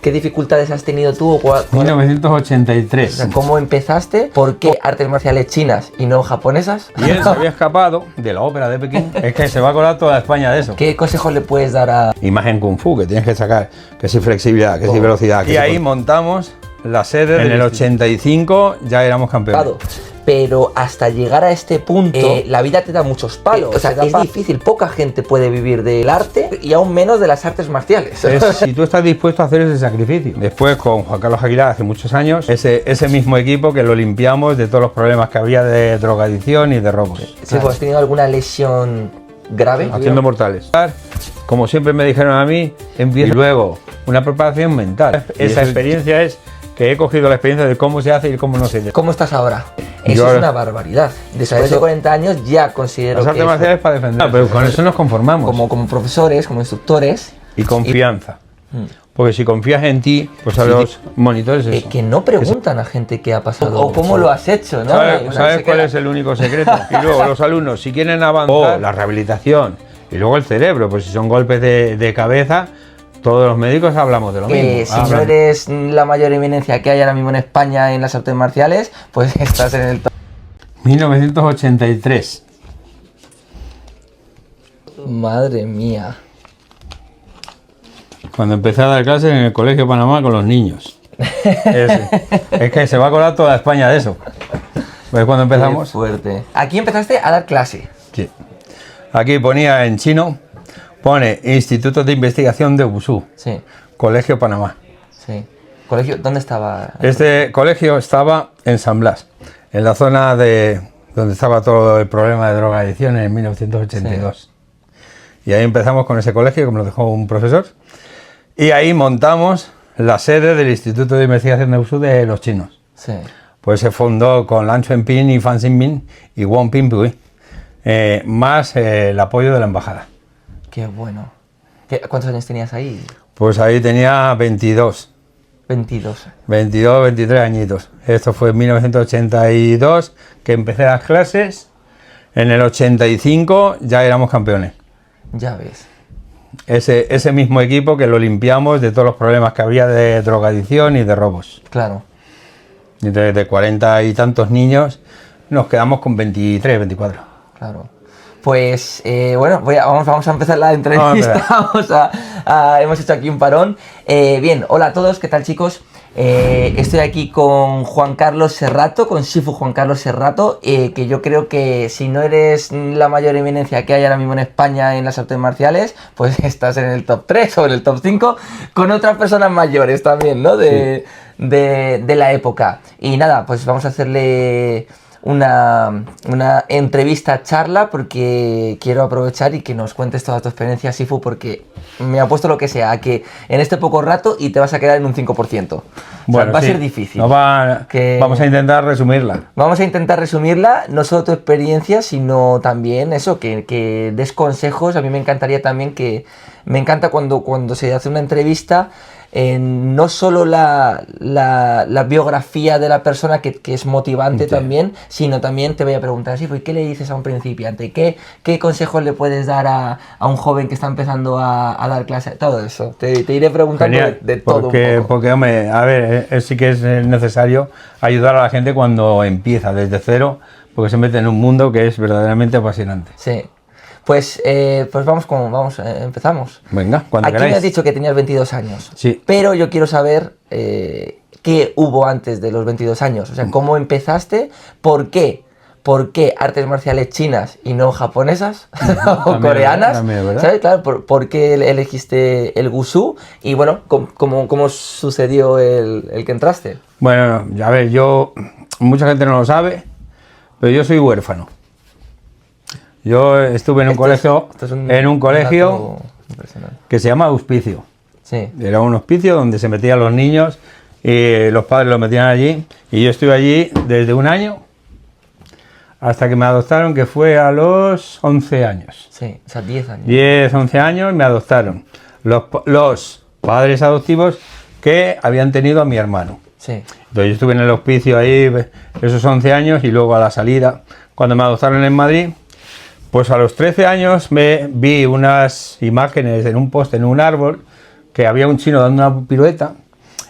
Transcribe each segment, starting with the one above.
¿Qué dificultades has tenido tú? 1983. O sea, ¿cómo empezaste? ¿Por qué artes marciales chinas y no japonesas? Y él se había escapado de la ópera de Pekín. Es que se va a colar toda España de eso. ¿Qué consejos le puedes dar a...? Imagen Kung Fu, que tienes que sacar, que si flexibilidad, que si velocidad. Y ahí montamos la sede. En el 85 ya éramos campeones. Pero hasta llegar a este punto, la vida te da muchos palos. O sea, es difícil, poca gente puede vivir del arte y aún menos de las artes marciales. Si tú estás dispuesto a hacer ese sacrificio. Después, con Juan Carlos Aguilar, hace muchos años, ese mismo equipo que lo limpiamos de todos los problemas que había de drogadicción y de robos. Sí, pues, ¿has tenido alguna lesión grave? Haciendo mortales. Como siempre me dijeron a mí, empieza. Y luego, una preparación mental. Esa experiencia es que he cogido la experiencia de cómo se hace y cómo no se hace. ¿Cómo estás ahora? Eso es una barbaridad. Después de 40 años ya considero las artes marciales para defender. Pero con eso nos conformamos. Como profesores, como instructores. Y confianza. Porque si confías en ti, pues a los monitores eso. Que no preguntan a gente qué ha pasado o cómo lo has hecho, ¿no? ¿Sabes cuál es el único secreto? Y luego los alumnos, si quieren avanzar, la rehabilitación y luego el cerebro, pues si son golpes de cabeza, todos los médicos hablamos de lo mismo. Si no eres la mayor eminencia que hay ahora mismo en España en las artes marciales, pues estás en el top. 1983. Madre mía. Cuando empecé a dar clases en el Colegio Panamá con los niños. Es que se va a colar toda España de eso. ¿Ves cuando empezamos? Qué fuerte. Aquí empezaste a dar clase. Sí. Aquí ponía en chino, pone Instituto de Investigación de Wushu. Sí. Colegio Panamá. Sí. ¿Colegio? ¿Dónde estaba? Este colegio estaba en San Blas, en la zona de donde estaba todo el problema de drogadicción en 1982. Sí. Y ahí empezamos con ese colegio, que me lo dejó un profesor. Y ahí montamos la sede del Instituto de Investigación de Wushu de los chinos. Sí. Pues se fundó con Lan Chuanping y Fan Xinmin y Wang Pingpui, más el apoyo de la embajada. Qué bueno. ¿Cuántos años tenías ahí? Pues ahí tenía 22. 22. 22, 23 añitos. Esto fue en 1982 que empecé las clases. En el 85 ya éramos campeones. Ya ves. Ese mismo equipo que lo limpiamos de todos los problemas que había de drogadicción y de robos. Claro. Y de 40 y tantos niños nos quedamos con 23, 24. Claro. Pues bueno, vamos a empezar la entrevista. Hemos hecho aquí un parón. Bien, hola a todos, ¿qué tal, chicos? Estoy aquí con Juan Carlos Serrato, con Shifu Juan Carlos Serrato, que yo creo que si no eres la mayor eminencia que hay ahora mismo en España en las artes marciales, pues estás en el top 3 o en el top 5, con otras personas mayores también, ¿no? De la época. Y nada, pues vamos a hacerle una entrevista charla, porque quiero aprovechar y que nos cuentes toda tu experiencia, Shifu, porque me ha puesto lo que sea, que en este poco rato y te vas a quedar en un 5%. Bueno, o sea, va a ser difícil. Vamos a intentar resumirla. Vamos a intentar resumirla, no solo tu experiencia, sino también eso, que des consejos. A mí me encantaría también me encanta cuando se hace una entrevista, no solo la biografía de la persona, que es motivante también, sino también te voy a preguntar así, ¿qué le dices a un principiante? ¿Qué consejos le puedes dar a un joven que está empezando a dar clase? Todo eso, te iré preguntando de todo un poco. Porque, hombre, a ver, sí que es necesario ayudar a la gente cuando empieza desde cero, porque se mete en un mundo que es verdaderamente apasionante. Sí. Pues empezamos. Venga, cuando queráis. Aquí me has dicho que tenías 22 años. Sí. Pero yo quiero saber qué hubo antes de los 22 años. O sea, ¿cómo empezaste? ¿Por qué? ¿Por qué artes marciales chinas y no japonesas o coreanas? ¿verdad? ¿Sabes? Claro, ¿por qué elegiste el Wushu? Y bueno, ¿cómo sucedió el que entraste? Bueno, a ver, mucha gente no lo sabe, pero yo soy huérfano. Yo estuve en un colegio que se llama Auspicio. Sí. Era un hospicio donde se metían los niños y los padres los metían allí. Y yo estuve allí desde un año hasta que me adoptaron, que fue a los 11 años. Sí, o sea, 10 años. 10, 11 años me adoptaron los padres adoptivos que habían tenido a mi hermano. Sí. Entonces yo estuve en el hospicio ahí esos 11 años y luego a la salida, cuando me adoptaron en Madrid, pues a los 13 años me vi unas imágenes en un poste, en un árbol, que había un chino dando una pirueta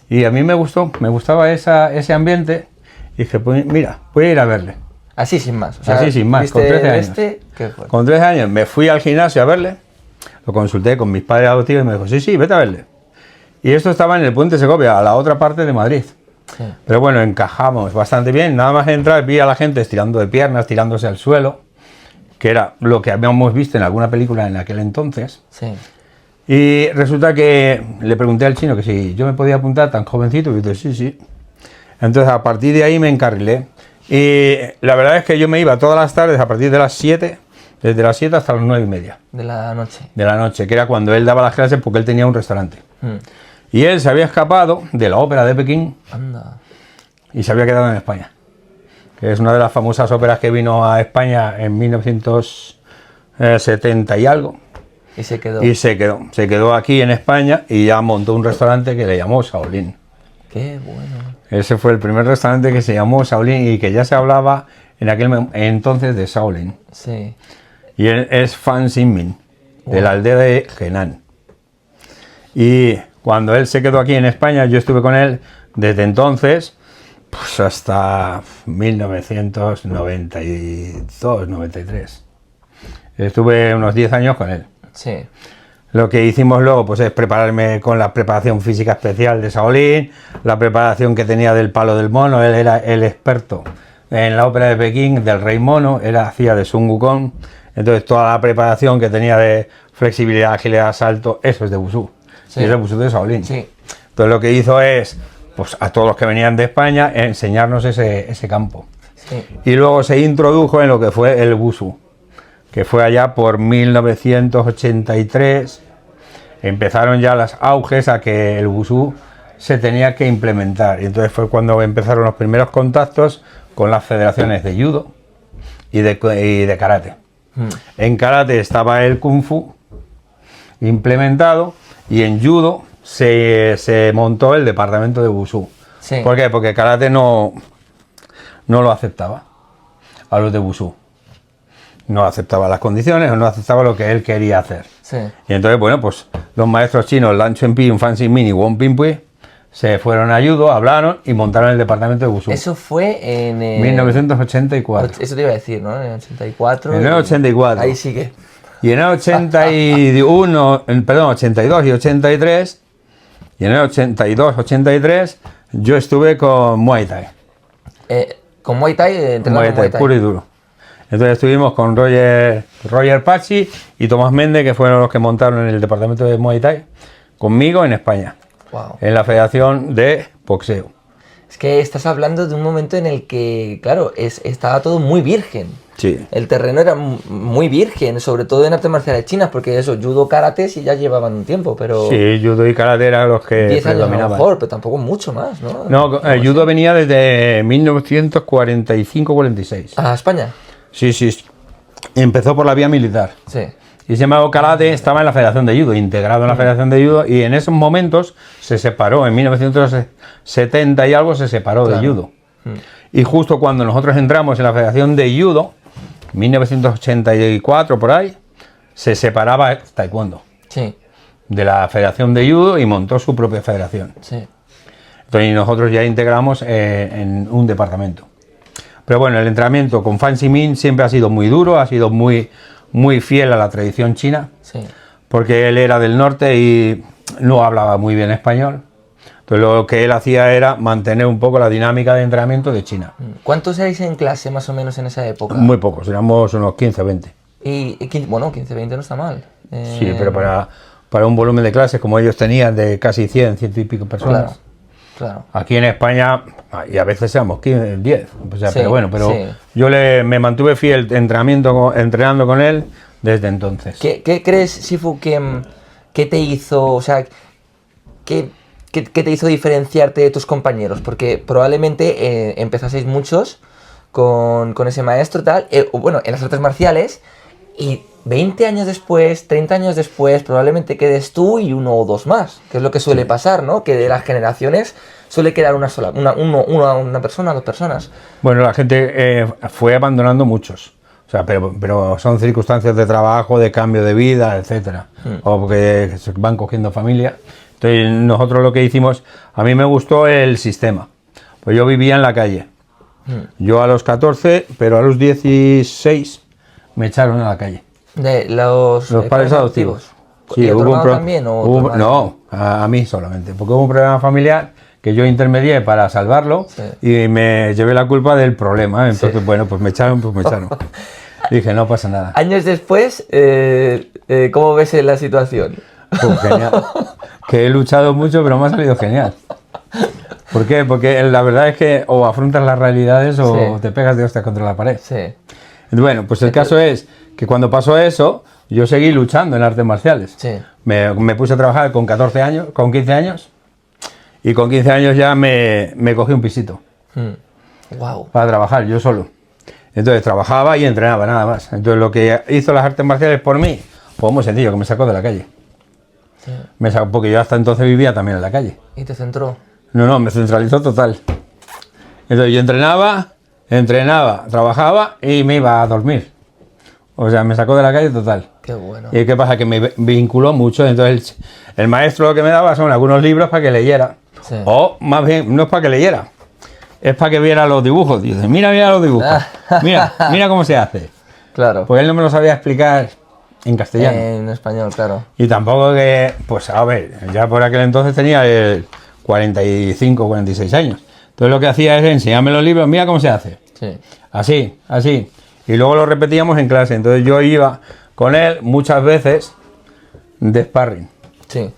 Y a mí me gustaba ese ambiente, y dije, pues mira, voy a ir a verle. Así sin más. Así sin más, con 13 años. ¿Qué fue? Con 13 años me fui al gimnasio a verle, lo consulté con mis padres adoptivos y me dijo, sí, vete a verle. Y esto estaba en el Puente Segovia, a la otra parte de Madrid. Sí. Pero bueno, encajamos bastante bien. Nada más entrar, vi a la gente estirando de piernas, tirándose al suelo, que era lo que habíamos visto en alguna película en aquel entonces. Sí. Y resulta que le pregunté al chino que si yo me podía apuntar tan jovencito, y dice, sí, sí. Entonces a partir de ahí me encarrilé. Y la verdad es que yo me iba todas las tardes a partir de las 7, desde las 7 hasta las 9:30. De la noche. De la noche, que era cuando él daba las clases porque él tenía un restaurante. Y él se había escapado de la ópera de Pekín. Anda. Y se había quedado en España. Que es una de las famosas óperas que vino a España en 1970 y algo. Y se quedó. Y se quedó aquí en España y ya montó un restaurante que le llamó Shaolin. Qué bueno. Ese fue el primer restaurante que se llamó Shaolin y que ya se hablaba en aquel entonces de Shaolin. Sí. Y él es Fan Xinmin, de la aldea de Henan. Y cuando él se quedó aquí en España, yo estuve con él desde entonces, pues hasta 1992, 93. Estuve unos 10 años con él. Sí. Lo que hicimos luego pues es prepararme con la preparación física especial de Shaolin, la preparación que tenía del palo del mono. Él era el experto en la ópera de Pekín del Rey Mono, hacía de Sun Wukong. Entonces toda la preparación que tenía de flexibilidad, agilidad, salto, eso es de Wushu. Sí. Y es de Wushu de Shaolin. Sí. Entonces lo que hizo es, pues a todos los que venían de España, enseñarnos ese campo. Sí. Y luego se introdujo en lo que fue el Wushu, que fue allá por 1983, empezaron ya los auges a que el Wushu se tenía que implementar. Y entonces fue cuando empezaron los primeros contactos con las federaciones de judo y de karate. En karate estaba el kung fu implementado y en judo se montó el departamento de Wushu. Sí. ¿Por qué? Porque karate no lo aceptaba a los de Wushu. No aceptaba las condiciones o no aceptaba lo que él quería hacer. Sí. Y entonces, bueno, pues los maestros chinos Lan Chuanping, Fan Xinmin y Wong Pingpui se fueron a judo, hablaron y montaron el departamento de Wushu. Eso fue en... 1984. Eso te iba a decir, ¿no? En el 84. En el 84. Ahí sigue. Y en el 82 y 83, y en el 82-83 yo estuve con Muay Thai. Con Muay Thai, entrenando Muay Thai. Puro y duro. Entonces estuvimos con Roger Pachi y Tomás Méndez, que fueron los que montaron en el departamento de Muay Thai, conmigo en España, Wow. en la Federación de Boxeo. Es que estás hablando de un momento en el que, claro, estaba todo muy virgen. Sí. El terreno era muy virgen, sobre todo en artes marciales chinas, porque eso, judo, karate sí ya llevaban un tiempo, pero... Sí, judo y karate eran los que 10 años a lo predominaban. mejor, pero tampoco mucho más, ¿no? No, el judo venía desde 1945-46. ¿A España? Sí, sí. Empezó por la vía militar. Sí. Y ese llamado karate estaba en la Federación de Judo, integrado en la Federación de Judo, y en esos momentos se separó, en 1970 y algo se separó de judo. Y justo cuando nosotros entramos en la Federación de Judo, 1984 por ahí, se separaba Taekwondo Sí. de la Federación de Judo y montó su propia federación. Sí. Entonces nosotros ya integramos en un departamento. Pero bueno, el entrenamiento con Fan Xinmin siempre ha sido muy duro, ha sido muy fiel a la tradición china, Sí. porque él era del norte y no hablaba muy bien español. Entonces lo que él hacía era mantener un poco la dinámica de entrenamiento de China. ¿Cuántos erais en clase más o menos en esa época? Muy pocos, éramos unos 15 o 20. Bueno, 15, 20 no está mal. Sí, pero para un volumen de clases como ellos tenían de casi 100 y pico personas. Claro, claro. Aquí en España, y a veces éramos 15, 10. O sea, Sí, pero bueno, sí. yo me mantuve fiel entrenando con él desde entonces. ¿Qué crees, Sifu, que te hizo, o sea, que te hizo diferenciarte de tus compañeros? Porque probablemente empezaseis muchos con ese maestro tal, bueno, en las artes marciales, y 20 años después, 30 años después, probablemente quedes tú y uno o dos más, que es lo que suele pasar, ¿no? Que de las generaciones suele quedar una sola, una persona, dos personas. Bueno, la gente fue abandonando muchos. O sea, pero son circunstancias de trabajo, de cambio de vida, etcétera. O porque se van cogiendo familia. Entonces nosotros lo que hicimos, a mí me gustó el sistema, pues yo vivía en la calle. Yo a los 14, pero a los 16 me echaron a la calle. ¿De los padres adoptivos? Sí, ¿y a tu hermano también? No, a mí solamente, porque hubo un problema familiar que yo intermedié para salvarlo, sí, y me llevé la culpa del problema. Entonces, sí, bueno, pues me echaron, Dije, no pasa nada. Años después, ¿cómo ves la situación? Pues genial. Que he luchado mucho, pero me ha salido genial. ¿Por qué? Porque la verdad es que o afrontas las realidades o sí, te pegas de hostias contra la pared. Sí. Bueno, pues el caso es que cuando pasó eso, yo seguí luchando en artes marciales. Sí. Me puse a trabajar con 14 años, con 15 años, y con 15 años ya me cogí un pisito. Wow. Para trabajar, yo solo. Entonces trabajaba y entrenaba, nada más. Entonces lo que hizo las artes marciales por mí, fue muy sencillo, que me sacó de la calle. Sí. Me sacó, porque yo hasta entonces vivía también en la calle. ¿Y te centró? No, me centralizó total. Entonces yo entrenaba, trabajaba y me iba a dormir. O sea, me sacó de la calle total. Qué bueno. ¿Y qué pasa? Que me vinculó mucho. Entonces el maestro lo que me daba son algunos libros para que leyera. Sí. O más bien, no es para que leyera, es para que viera los dibujos. Dice, mira los dibujos. Mira cómo se hace. Claro. Pues él no me lo sabía explicar en castellano. En español, claro. Y tampoco que, pues a ver, ya por aquel entonces tenía 45, 46 años. Entonces lo que hacía es enseñarme los libros, mira cómo se hace. Sí. Así. Y luego lo repetíamos en clase. Entonces yo iba con él muchas veces de sparring. Sí.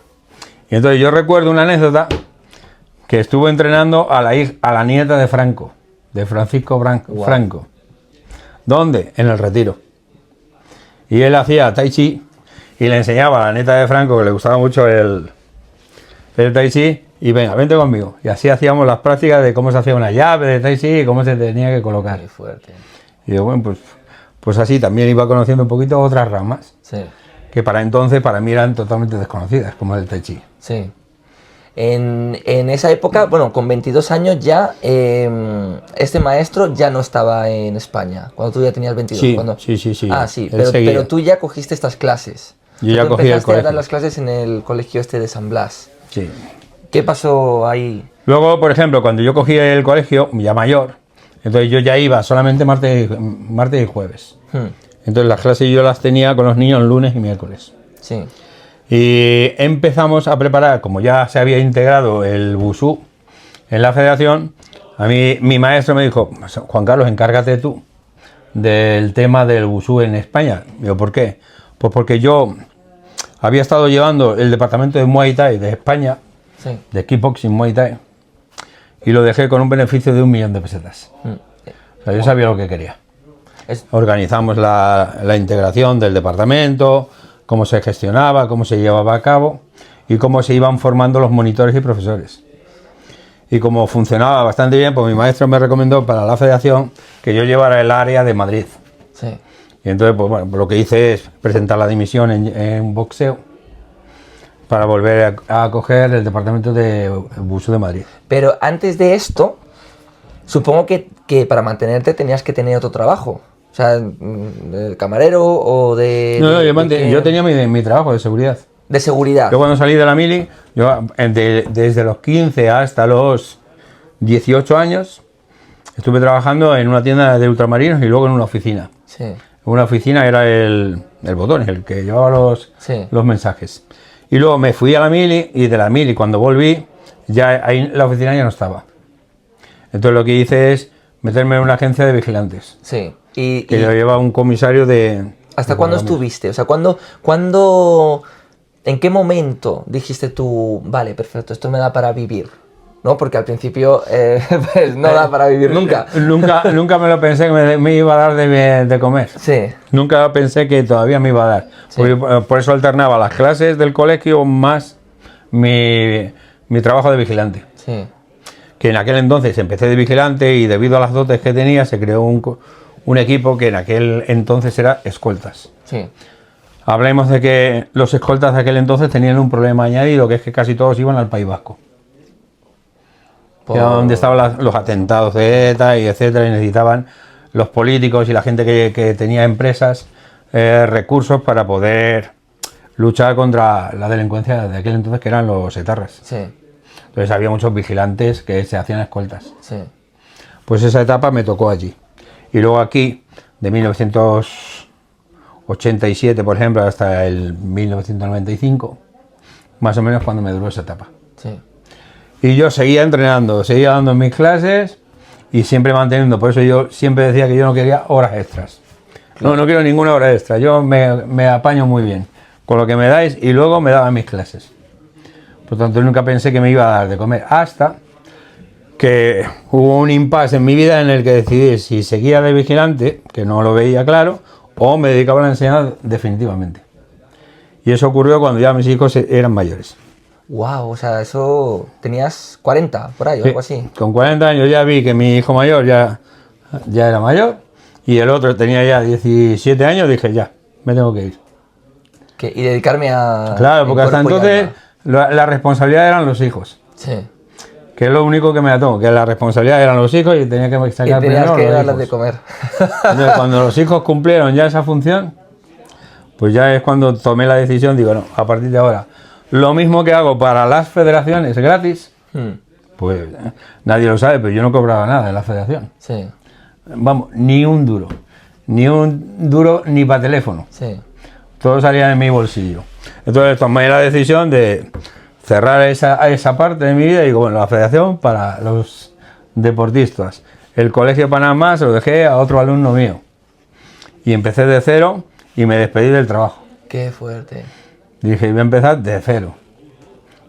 Y entonces yo recuerdo una anécdota que estuvo entrenando a la nieta de Franco, de Francisco Franco. ¿Dónde? En el Retiro. Y él hacía tai chi y le enseñaba a la nieta de Franco, que le gustaba mucho el tai chi, y venga, vente conmigo. Y así hacíamos las prácticas de cómo se hacía una llave de tai chi y cómo se tenía que colocar. Muy fuerte. Y digo, bueno, pues así también iba conociendo un poquito otras ramas, sí, que para entonces para mí eran totalmente desconocidas, como el tai chi. Sí. En esa época, bueno, con 22 años ya, este maestro ya no estaba en España, cuando tú ya tenías 22. Sí, cuando... sí. Ah, sí, pero tú ya cogiste estas clases. Yo ya cogí el colegio. A dar las clases en el colegio este de San Blas. Sí. ¿Qué pasó ahí? Luego, por ejemplo, cuando yo cogí el colegio, ya mayor, entonces yo ya iba solamente martes y jueves. Entonces las clases yo las tenía con los niños lunes y miércoles. Sí. Y empezamos a preparar, como ya se había integrado el Wushu en la federación, a mí mi maestro me dijo, Juan Carlos, encárgate tú del tema del Wushu en España. Digo, ¿por qué? Pues porque yo había estado llevando el departamento de Muay Thai de España, sí, de kickboxing Muay Thai, y lo dejé con un beneficio de 1 millón de pesetas. O sea, yo sabía lo que quería. Organizamos la integración del departamento, cómo se gestionaba, cómo se llevaba a cabo y cómo se iban formando los monitores y profesores. Y como funcionaba bastante bien, pues mi maestro me recomendó para la federación que yo llevara el área de Madrid. Sí. Y entonces, pues bueno, lo que hice es presentar la dimisión en boxeo para volver a coger el departamento de Wushu de Madrid. Pero antes de esto, supongo que para mantenerte tenías que tener otro trabajo. O sea, de camarero o de... No, yo tenía mi trabajo de seguridad. De seguridad. Yo cuando salí de la mili, desde los 15 hasta los 18 años, estuve trabajando en una tienda de ultramarinos y luego en una oficina. Sí. En una oficina era el botón, el que llevaba los mensajes. Y luego me fui a la mili y de la mili cuando volví, ya ahí la oficina ya no estaba. Entonces lo que hice es meterme en una agencia de vigilantes. Sí. Que lo lleva un comisario de... ¿Hasta cuándo estuviste? O sea, ¿en qué momento dijiste tú, vale, perfecto, esto me da para vivir? ¿No? Porque al principio pues no da para vivir nunca. Nunca me lo pensé que me iba a dar de comer. Sí. Nunca pensé que todavía me iba a dar. Sí. Por eso alternaba las clases del colegio más mi trabajo de vigilante. Sí. Que en aquel entonces empecé de vigilante y debido a las dotes que tenía se creó un equipo que en aquel entonces era escoltas. Sí. Hablemos de que los escoltas de aquel entonces tenían un problema añadido, que es que casi todos iban al País Vasco. Que era donde estaban los atentados de ETA y etcétera, y necesitaban los políticos y la gente que tenía empresas recursos para poder luchar contra la delincuencia de aquel entonces, que eran los etarras. Sí. Entonces había muchos vigilantes que se hacían escoltas. Sí. Pues esa etapa me tocó allí. Y luego aquí, de 1987, por ejemplo, hasta el 1995, más o menos cuando me duró esa etapa. Sí. Y yo seguía entrenando, seguía dando mis clases y siempre manteniendo. Por eso yo siempre decía que yo no quería horas extras. No, no quiero ninguna hora extra. Yo me apaño muy bien con lo que me dais y luego me daban mis clases. Por tanto, nunca pensé que me iba a dar de comer. Hasta que hubo un impasse en mi vida en el que decidí si seguía de vigilante, que no lo veía claro, o me dedicaba a la enseñanza definitivamente. Y eso ocurrió cuando ya mis hijos eran mayores. Wow, o sea, eso tenías 40 por ahí o Sí, algo así. con 40 años ya vi que mi hijo mayor ya era mayor y el otro tenía ya 17 años, dije ya, me tengo que ir. Y dedicarme a... Claro, porque hasta cuerpo y entonces alma. la responsabilidad eran los hijos, Sí. que es lo único que me ató, que la responsabilidad eran los hijos y tenía que Y sacar tenías primero que los darles hijos. de comer. Entonces, cuando los hijos cumplieron ya esa función, pues ya es cuando tomé la decisión, digo, no, a partir de ahora, lo mismo que hago para las federaciones gratis, pues nadie lo sabe, pero yo no cobraba nada en la federación. Sí, Vamos, ni un duro ni para teléfono, sí. todo salía de mi bolsillo. Entonces tomé la decisión de cerrar esa parte de mi vida y digo, bueno, la federación para los deportistas. El Colegio Panamá se lo dejé a otro alumno mío. Y empecé de cero y me despedí del trabajo. Qué fuerte. Dije, voy a empezar de cero.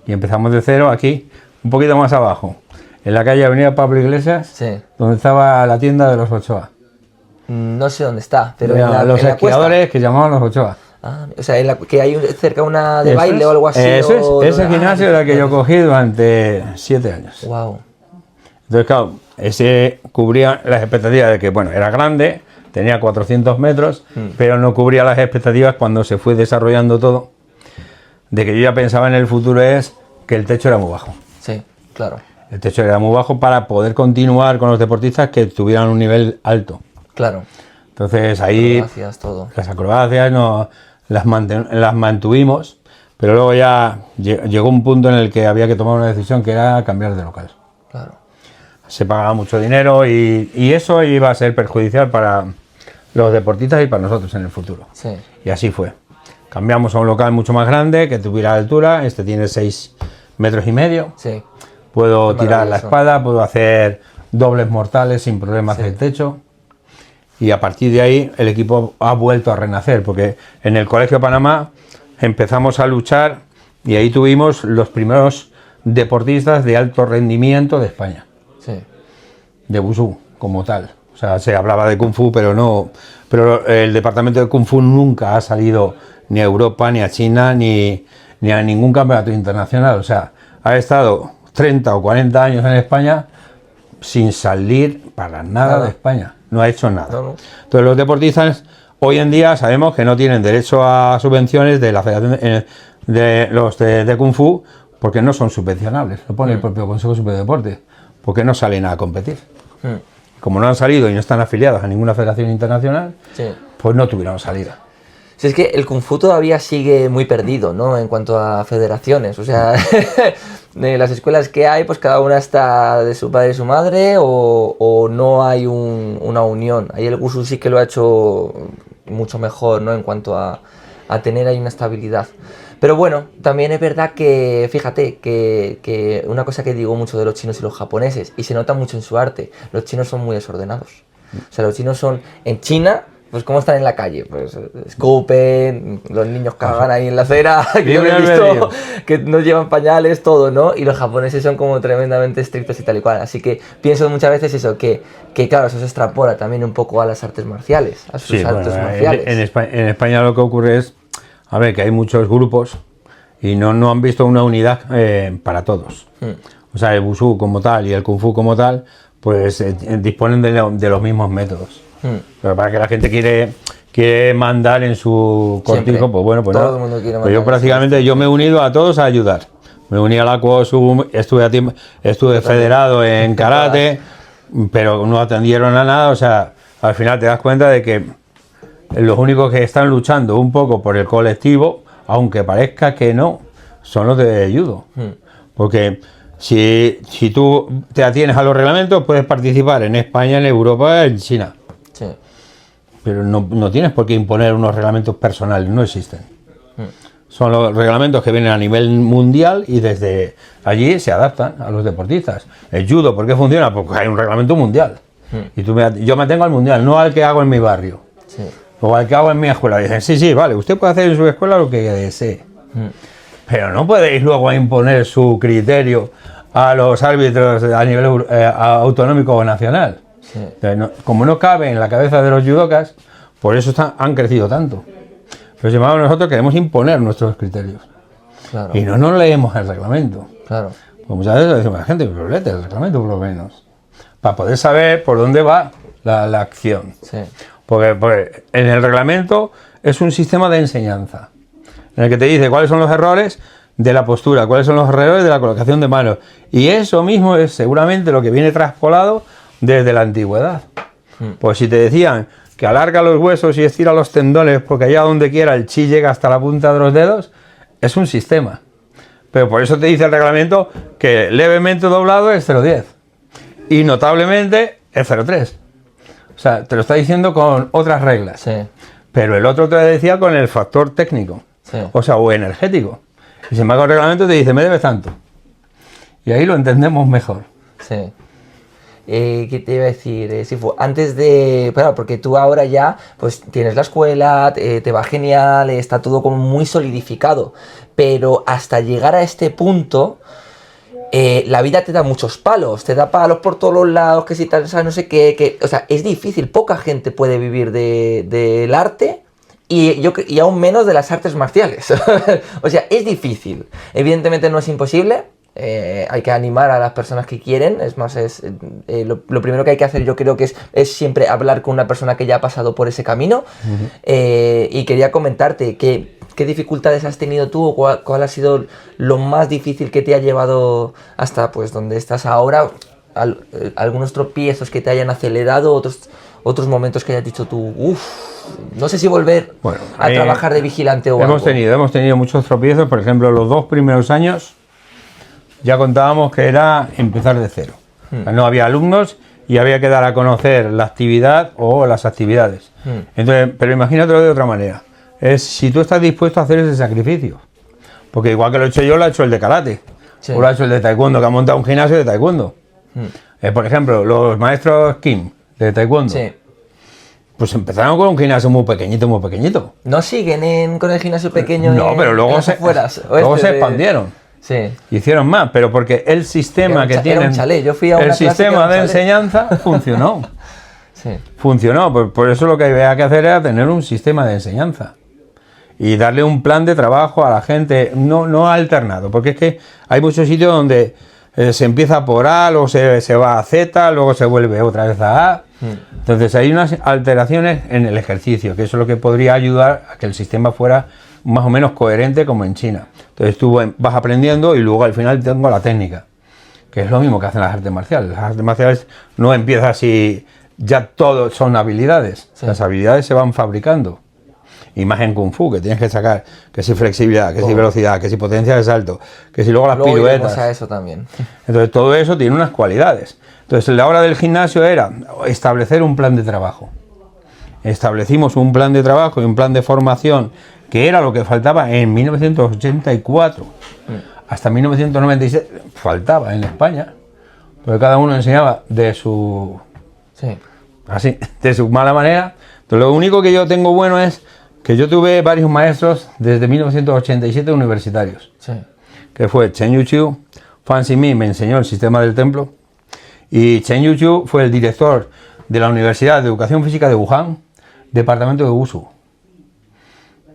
Y empezamos de cero aquí, un poquito más abajo, en la calle Avenida Pablo Iglesias, Sí. donde estaba la tienda de los Ochoa. No sé dónde está, pero Los en la cuesta. esquiadores que llamaban los Ochoa. Ah, o sea, que hay cerca una de Eso baile es, o algo así. Eso es, ese gimnasio era el que yo cogí durante 7 años. Wow. Entonces, claro, ese cubría las expectativas de que, bueno, era grande, tenía 400 metros, pero no cubría las expectativas cuando se fue desarrollando todo, de que yo ya pensaba en el futuro es que el techo era muy bajo. Sí, claro. El techo era muy bajo para poder continuar con los deportistas que tuvieran un nivel alto. Claro. Entonces ahí Gracias, todo. las acrobacias no, las mantuvimos, pero luego ya llegó un punto en el que había que tomar una decisión que era cambiar de local. Claro. Se pagaba mucho dinero y eso iba a ser perjudicial para los deportistas y para nosotros en el futuro. Sí. Y así fue. Cambiamos a un local mucho más grande, que tuviera altura, este tiene 6,5 metros. Sí. Puedo Qué tirar la maravilloso. espada, puedo hacer dobles mortales sin problemas Sí. del techo. Y a partir de ahí el equipo ha vuelto a renacer, porque en el Colegio Panamá empezamos a luchar y ahí tuvimos los primeros deportistas de alto rendimiento de España, Sí. de Wushu como tal. O sea, se hablaba de Kung Fu, pero el departamento de Kung Fu nunca ha salido ni a Europa, ni a China, ni a ningún campeonato internacional. O sea, ha estado 30 o 40 años en España sin salir para nada de España. No ha hecho nada. No, no. Entonces los deportistas hoy en día sabemos que no tienen derecho a subvenciones de la Federación de Kung Fu porque no son subvencionables. Lo pone el propio Consejo Superior de Deportes. Porque no salen a competir. Como no han salido y no están afiliados a ninguna federación internacional, Sí. pues no tuvieron salida. Si es que el Kung Fu todavía sigue muy perdido, ¿no? En cuanto a federaciones. O sea, de las escuelas que hay, pues cada una está de su padre y su madre, o no hay una unión. Ahí el Wushu sí que lo ha hecho mucho mejor, ¿no? En cuanto a tener ahí una estabilidad. Pero bueno, también es verdad que, fíjate, que una cosa que digo mucho de los chinos y los japoneses, y se nota mucho en su arte, los chinos son muy desordenados. O sea, los chinos son, en China, pues ¿cómo están en la calle? Pues escupen, los niños cagan ahí en la acera, que yo Libre he visto, albedrío. que no llevan pañales, todo, ¿no? Y los japoneses son como tremendamente estrictos y tal y cual. Así que pienso muchas veces eso, que claro, eso se extrapola también un poco a las artes marciales, a sus Sí, artes bueno, marciales. en España lo que ocurre es, a ver, que hay muchos grupos y no han visto una unidad para todos. O sea, el Wushu como tal y el Kung Fu como tal, pues disponen de los mismos métodos. Pero para que la gente quiere mandar en su cortijo, Siempre. pues bueno, pues Todo nada. el mundo quiere Pues yo mandar en su prácticamente yo me he unido a todos a ayudar. Me uní a la Kuosu, estuve federado en karate, pero no atendieron a nada. O sea, al final te das cuenta de que los únicos que están luchando un poco por el colectivo, aunque parezca que no, son los de judo. Porque si tú te atienes a los reglamentos, puedes participar en España, en Europa, en China. Sí. Pero no tienes por qué imponer unos reglamentos personales, no existen. Son los reglamentos que vienen a nivel mundial y desde allí se adaptan a los deportistas. El judo, ¿por qué funciona? Porque hay un reglamento mundial. Y yo me atengo al mundial, no al que hago en mi barrio. Sí. O al que hago en mi escuela. Dicen, sí, vale, usted puede hacer en su escuela lo que desee. Pero no podéis luego imponer su criterio a los árbitros a nivel autonómico o nacional. Sí. Como no cabe en la cabeza de los judocas, por eso han crecido tanto. Pero sin embargo nosotros queremos imponer nuestros criterios. Claro. Y no nos leemos el reglamento. Claro. Pues muchas veces le decimos a la gente, pero léete el reglamento por lo menos. Para poder saber por dónde va la acción. Sí. Porque en el reglamento es un sistema de enseñanza, en el que te dice cuáles son los errores de la postura, cuáles son los errores de la colocación de manos. Y eso mismo es seguramente lo que viene traspolado desde la antigüedad. Pues si te decían que alarga los huesos y estira los tendones porque allá donde quiera el chi llega hasta la punta de los dedos, es un sistema. Pero por eso te dice el reglamento que levemente doblado es 0,10 y notablemente es 0,3. O sea, te lo está diciendo con otras reglas. Sí. Pero el otro te lo decía con el factor técnico, Sí. o sea, o energético. Y sin embargo el reglamento te dice, me debes tanto. Y ahí lo entendemos mejor. Sí. ¿Qué te iba a decir? Sifu? Antes de... Claro, porque tú ahora ya pues tienes la escuela, te va genial, está todo como muy solidificado. Pero hasta llegar a este punto, la vida te da muchos palos. Te da palos por todos los lados, que si tal, o sea, no sé qué. O sea, es difícil. Poca gente puede vivir del arte. Y aún menos de las artes marciales. O sea, es difícil. Evidentemente no es imposible. Hay que animar a las personas que quieren. Es más, lo primero que hay que hacer, yo creo que es siempre hablar con una persona que ya ha pasado por ese camino. Y quería comentarte ¿qué dificultades has tenido tú? ¿Cuál ha sido lo más difícil que te ha llevado hasta pues donde estás ahora? Algunos tropiezos que te hayan acelerado, otros momentos que hayas dicho tú, no sé si volver a trabajar de vigilante o hemos tenido muchos tropiezos. Por ejemplo, los 2 primeros años ya contábamos que era empezar de cero. No había alumnos y había que dar a conocer la actividad o las actividades. Entonces, pero imagínatelo de otra manera. Es si tú estás dispuesto a hacer ese sacrificio. Porque igual que lo he hecho yo, lo ha hecho el de karate. Sí. O lo ha hecho el de taekwondo, que ha montado un gimnasio de taekwondo. Por ejemplo, los maestros Kim de taekwondo. Sí. Pues empezaron con un gimnasio muy pequeñito. ¿No siguen con el gimnasio pequeño? No, pero luego se expandieron. Sí. Hicieron más, pero porque el sistema que tienen, yo fui a una el sistema de enseñanza funcionó. Sí. Funcionó, por eso lo que había que hacer era tener un sistema de enseñanza y darle un plan de trabajo a la gente, no alternado, porque es que hay muchos sitios donde se empieza por A, luego se va a Z, luego se vuelve otra vez a A. Entonces hay unas alteraciones en el ejercicio, que eso es lo que podría ayudar a que el sistema fuera más o menos coherente como en China. Entonces tú vas aprendiendo y luego al final tengo la técnica, que es lo mismo que hacen las artes marciales. Las artes marciales no empiezan así, ya todo son habilidades. Sí. Las habilidades se van fabricando. Y más en Kung Fu, que tienes que sacar, que si flexibilidad, que si velocidad, que si potencia de salto, que si luego las piruetas. A eso también. Entonces todo eso tiene unas cualidades. Entonces la hora del gimnasio era establecer un plan de trabajo. Establecimos un plan de trabajo y un plan de formación, que era lo que faltaba en 1984. Hasta 1996 faltaba en España, porque cada uno enseñaba de su... Sí. Así, de su mala manera. Entonces lo único que yo tengo bueno es que yo tuve varios maestros desde 1987 universitarios. Sí. Que fue Chen Yuqiu, Fan Xinmin me enseñó el sistema del templo, y Chen Yuqiu fue el director de la Universidad de Educación Física de Wuhan, departamento de Wushu.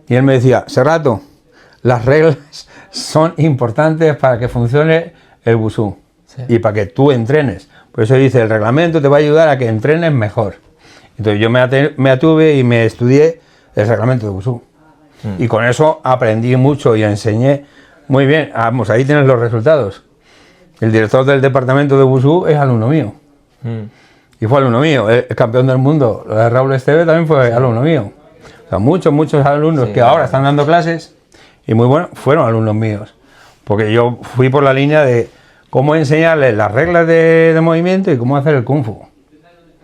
Y él me decía, Serrato, las reglas son importantes para que funcione el Wushu. Sí. Y para que tú entrenes. Por eso dice, el reglamento te va a ayudar a que entrenes mejor. Entonces yo me atuve y me estudié el reglamento de Wushu. Y con eso aprendí mucho y enseñé muy bien. Vamos, ahí tienes los resultados. El director del departamento de Wushu es alumno mío. Y fue alumno mío. El campeón del mundo, Raúl Esteve, también fue alumno mío. O sea, muchos alumnos que ahora están dando clases y muy buenos, fueron alumnos míos. Porque yo fui por la línea de cómo enseñarles las reglas de movimiento y cómo hacer el Kung Fu.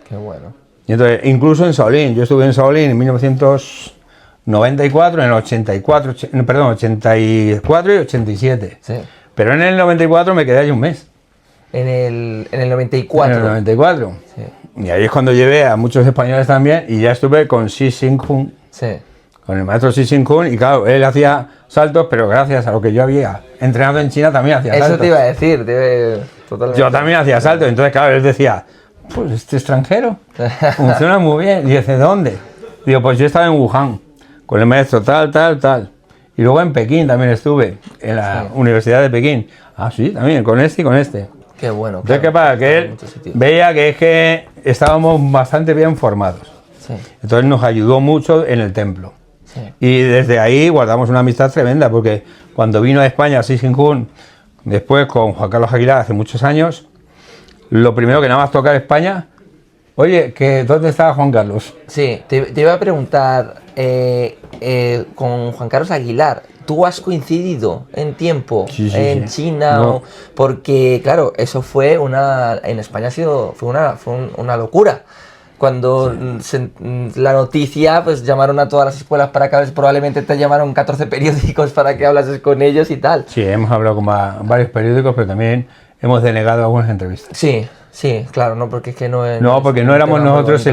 Qué bueno. Y entonces, incluso en Shaolin, yo estuve en Shaolin en 1994, en el 84 y 87. Sí. Pero en el 94 me quedé allí un mes. En el 94. En el 94. Sí. Y ahí es cuando llevé a muchos españoles también y ya estuve con Xi Xing-Kun, Sí. con el maestro Xi Xing-Kun, y claro, él hacía saltos, pero gracias a lo que yo había entrenado en China también hacía saltos. Eso te iba a decir, totalmente. Yo también hacía saltos, entonces claro, él decía, pues este extranjero funciona muy bien. Y dice, ¿de dónde? Digo, pues yo estaba en Wuhan, con el maestro tal. Y luego en Pekín también estuve, en la Universidad de Pekín. Ah, sí, también, con este y con este. Qué bueno. Entonces, ¿qué pasa? Que él veía que es que estábamos bastante bien formados. Sí. Entonces nos ayudó mucho en el templo. Sí. Y desde ahí guardamos una amistad tremenda, porque cuando vino a España Xi Jinping, después con Juan Carlos Aguilar hace muchos años, lo primero que nada más tocar España, oye, ¿dónde está Juan Carlos? Sí, te iba a preguntar, con Juan Carlos Aguilar, ¿tú has coincidido en tiempo en China? No. Porque, claro, eso fue en España fue una locura. Cuando la noticia, pues llamaron a todas las escuelas para que hables, probablemente te llamaron 14 periódicos para que hablases con ellos y tal. Sí, hemos hablado con varios periódicos, pero también hemos denegado algunas entrevistas. Sí, claro, no, porque es que no es... No, porque no éramos nosotros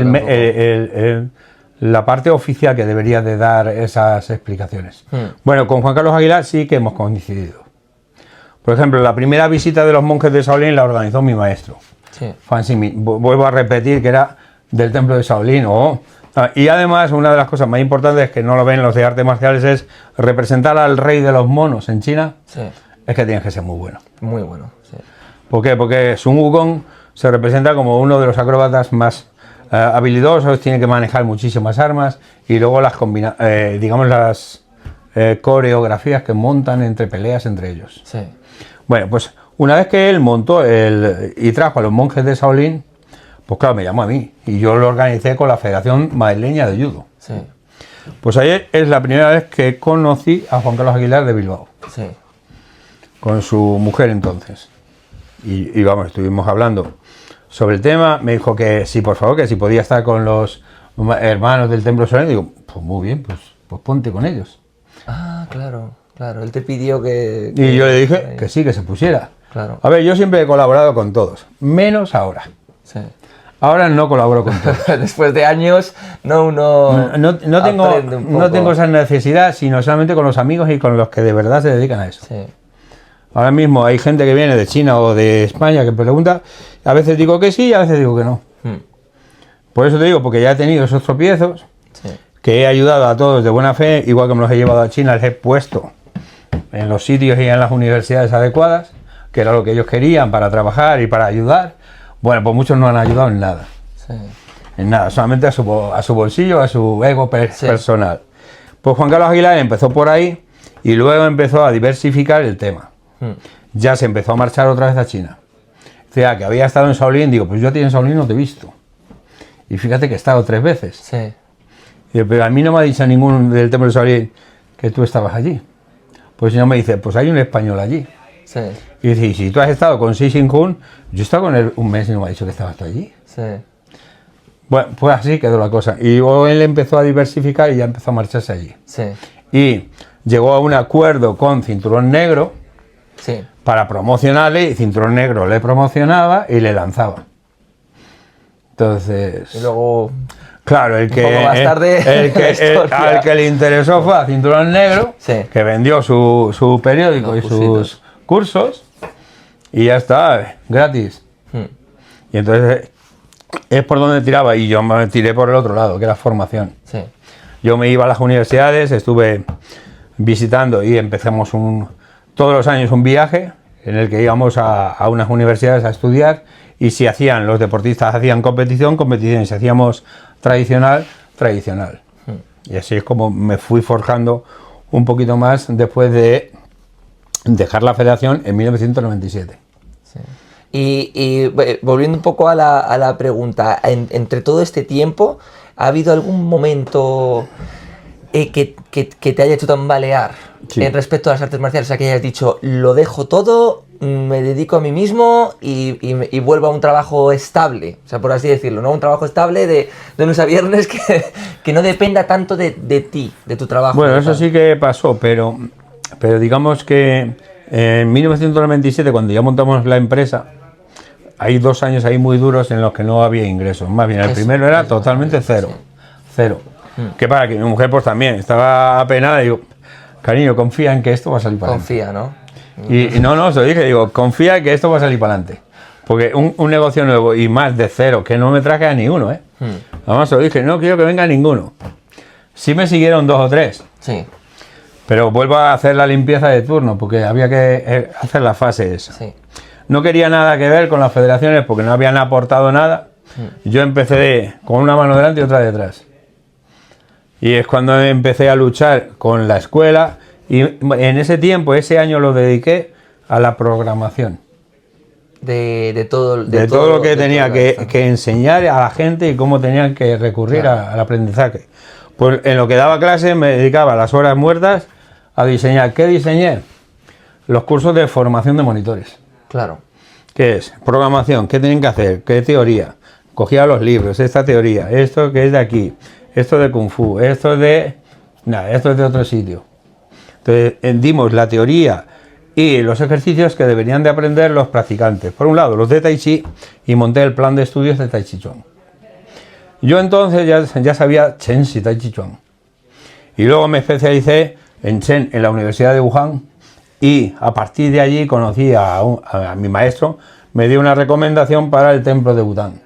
la parte oficial que debería de dar esas explicaciones. Bueno, con Juan Carlos Aguilar sí que hemos coincidido. Por ejemplo, la primera visita de los monjes de Shaolin la organizó mi maestro. Sí. Fan Xinmin. Vuelvo a repetir que era del templo de Shaolin. Y además, una de las cosas más importantes que no lo ven los de artes marciales es representar al rey de los monos en China. Sí. Es que tienes que ser muy bueno. Muy bueno, sí. ¿Por qué? Porque Sun Wukong se representa como uno de los acróbatas más habilidosos, tiene que manejar muchísimas armas y luego las coreografías que montan entre peleas entre ellos. Sí. Bueno, pues una vez que él montó y trajo a los monjes de Shaolin, pues claro, me llamó a mí y yo lo organicé con la Federación Madrileña de Judo. Sí. Pues ahí es la primera vez que conocí a Juan Carlos Aguilar de Bilbao. Sí. Con su mujer entonces. Y vamos, estuvimos hablando sobre el tema. Me dijo que sí, por favor, que si podía estar con los hermanos del templo Shaolin. Digo, pues muy bien, pues ponte con ellos. Ah, claro. Él te pidió que... Y yo le dije que sí, que se pusiera. Claro. A ver, yo siempre he colaborado con todos, menos ahora. Sí. Ahora no colaboro con todos. Después de años, no tengo esa necesidad, sino solamente con los amigos y con los que de verdad se dedican a eso. Sí. Ahora mismo hay gente que viene de China o de España que pregunta, a veces digo que sí y a veces digo que no. Por eso te digo, porque ya he tenido esos tropiezos, que he ayudado a todos de buena fe, igual que me los he llevado a China, les he puesto en los sitios y en las universidades adecuadas, que era lo que ellos querían para trabajar y para ayudar. Bueno, pues muchos no han ayudado en nada. Sí. En nada, solamente a su bolsillo, a su ego personal. Pues Juan Carlos Aguilar empezó por ahí y luego empezó a diversificar el tema. Ya se empezó a marchar otra vez a China. O sea, que había estado en Shaolin, digo, pues yo a ti en Shaolin no te he visto. Y fíjate que he estado 3 veces. Sí. Digo, pero a mí no me ha dicho ningún del templo de Shaolin que tú estabas allí. Pues si no me dice, pues hay un español allí. Sí. Y dice, y si tú has estado con Xi Jinping, yo he estado con él un mes y no me ha dicho que estabas tú allí. Sí. Bueno, pues así quedó la cosa. Y luego él empezó a diversificar y ya empezó a marcharse allí. Sí. Y llegó a un acuerdo con Cinturón Negro para promocionarle, y Cinturón Negro le promocionaba y le lanzaba. Entonces... Y luego... Claro, al que le interesó fue a Cinturón Negro, que vendió su periódico y sus cursos, y ya está, gratis. Y entonces es por donde tiraba, y yo me tiré por el otro lado, que era formación. Sí. Yo me iba a las universidades, estuve visitando y empezamos todos los años un viaje en el que íbamos a unas universidades a estudiar, y si los deportistas hacían competición, y si hacíamos tradicional. Y así es como me fui forjando un poquito más después de dejar la federación en 1997. Sí. Y volviendo un poco a la pregunta, entre todo este tiempo, ¿ha habido algún momento que te haya hecho tambalear respecto a las artes marciales? O sea, que hayas dicho, lo dejo todo, me dedico a mí mismo y vuelvo a un trabajo estable, o sea, por así decirlo, ¿no? Un trabajo estable de lunes a viernes que no dependa tanto de ti, de tu trabajo. Bueno, eso sí que pasó, pero digamos que en 1997, cuando ya montamos la empresa, hay 2 años ahí muy duros en los que no había ingresos. Más bien, el primero era totalmente cero. Que para que mi mujer pues también estaba apenada y digo, cariño, confía en que esto va a salir para adelante. Confía, ¿no? Y no, se lo dije, digo, confía en que esto va a salir para adelante. Porque un negocio nuevo y más de cero, que no me traje a ninguno, ¿eh? Además se lo dije, no quiero que venga ninguno. Sí me siguieron 2 o 3. Sí. Pero vuelvo a hacer la limpieza de turno, porque había que hacer la fase esa. Sí. No quería nada que ver con las federaciones porque no habían aportado nada. Yo empecé con una mano delante y otra detrás. Y es cuando empecé a luchar con la escuela y en ese tiempo, ese año lo dediqué a la programación. De todo lo que tenía que enseñar a la gente y cómo tenían que recurrir al aprendizaje. Pues en lo que daba clase me dedicaba las horas muertas a diseñar. ¿Qué diseñé? Los cursos de formación de monitores. Claro. ¿Qué es? Programación. ¿Qué tienen que hacer? ¿Qué teoría? Cogía los libros, esta teoría, esto que es de aquí, esto de Kung Fu, esto de... Nada, esto es de otro sitio. Entonces, dimos la teoría y los ejercicios que deberían de aprender los practicantes. Por un lado, los de Tai Chi, y monté el plan de estudios de Tai Chi Chuan. Yo entonces ya sabía Chen Si Tai Chi Chuan. Y luego me especialicé en Chen en la Universidad de Wuhan y a partir de allí conocí a mi maestro, me dio una recomendación para el templo de Bután.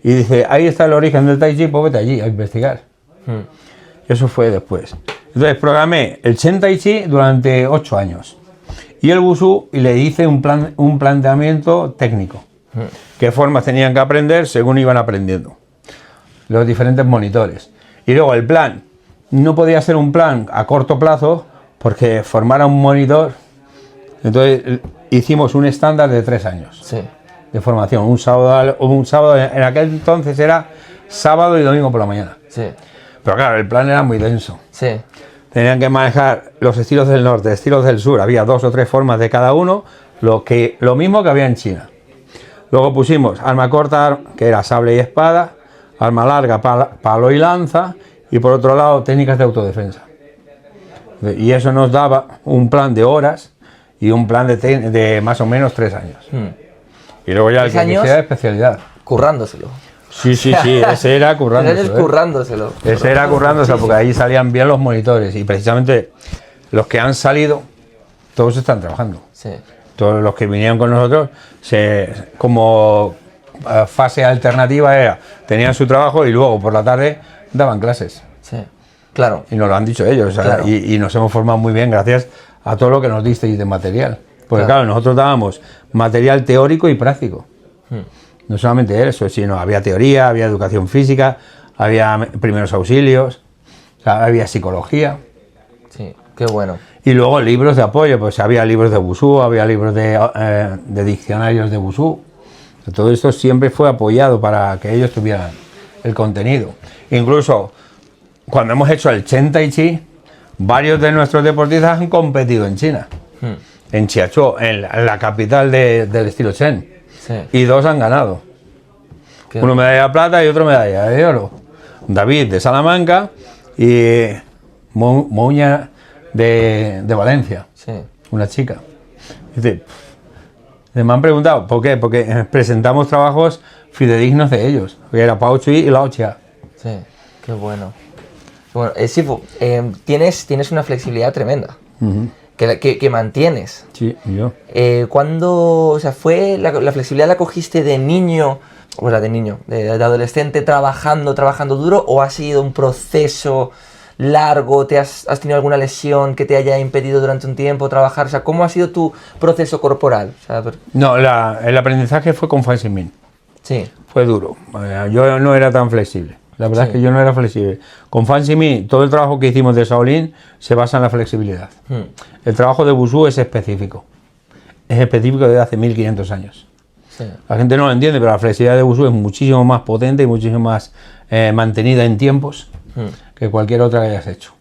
Y dice, ahí está el origen del Tai Chi, pues vete allí a investigar. Eso fue después. Entonces programé el Chen Tai Chi durante 8 años. Y el Wushu, y le hice un planteamiento técnico. Qué formas tenían que aprender según iban aprendiendo los diferentes monitores. Y luego el plan, no podía ser un plan a corto plazo porque formar a un monitor. Entonces hicimos un estándar de 3 años de formación. Un sábado, en aquel entonces era sábado y domingo por la mañana. Pero claro, el plan era muy denso. Tenían que manejar los estilos del norte, estilos del sur. Había 2 o 3 formas de cada uno, lo mismo que había en China. Luego pusimos arma corta, que era sable y espada, arma larga, palo y lanza, y por otro lado técnicas de autodefensa. Y eso nos daba un plan de horas y un plan de más o menos 3 años. Y luego ya el que quisiera especialidad. Currándoselo. Sí, ese era currándoselo. Currándoselo. Ese era currándoselo, porque ahí salían bien los monitores y precisamente los que han salido, todos están trabajando. Todos los que vinieron con nosotros, como fase alternativa tenían su trabajo y luego por la tarde daban clases. Claro. Y nos lo han dicho ellos, claro. y nos hemos formado muy bien gracias a todo lo que nos disteis de material. Porque claro, nosotros dábamos material teórico y práctico. No solamente eso, sino había teoría, había educación física, había primeros auxilios, había psicología. Sí, qué bueno. Y luego libros de apoyo, pues había libros de Wushu, había libros de diccionarios de Wushu. Todo esto siempre fue apoyado para que ellos tuvieran el contenido. Incluso cuando hemos hecho el Chen Tai Chi, varios de nuestros deportistas han competido en China. En Chiachuo, en la capital del estilo Chen. Y 2 han ganado. Uno medalla de plata y otro medalla de oro. David de Salamanca y Mouña de Valencia. Una chica. Dice, me han preguntado, ¿por qué? Porque presentamos trabajos fidedignos de ellos. Que era Pao Chui y Lao Chia. Qué bueno. Bueno, Sifu, tienes una flexibilidad tremenda. Que mantienes. Sí, yo. ¿Cuándo, fue la flexibilidad la cogiste de niño, de adolescente trabajando duro, o ha sido un proceso largo? ¿Has tenido alguna lesión que te haya impedido durante un tiempo trabajar? ¿Cómo ha sido tu proceso corporal? No, el aprendizaje fue con Fan Xinmin. Fue duro. Yo no era tan flexible. La verdad es que yo no era flexible. Con Fan Xinmin, todo el trabajo que hicimos de Shaolin se basa en la flexibilidad. El trabajo de Wushu es específico. Es específico desde hace 1500 años. La gente no lo entiende, pero la flexibilidad de Wushu es muchísimo más potente y muchísimo más mantenida en tiempos que cualquier otra que hayas hecho.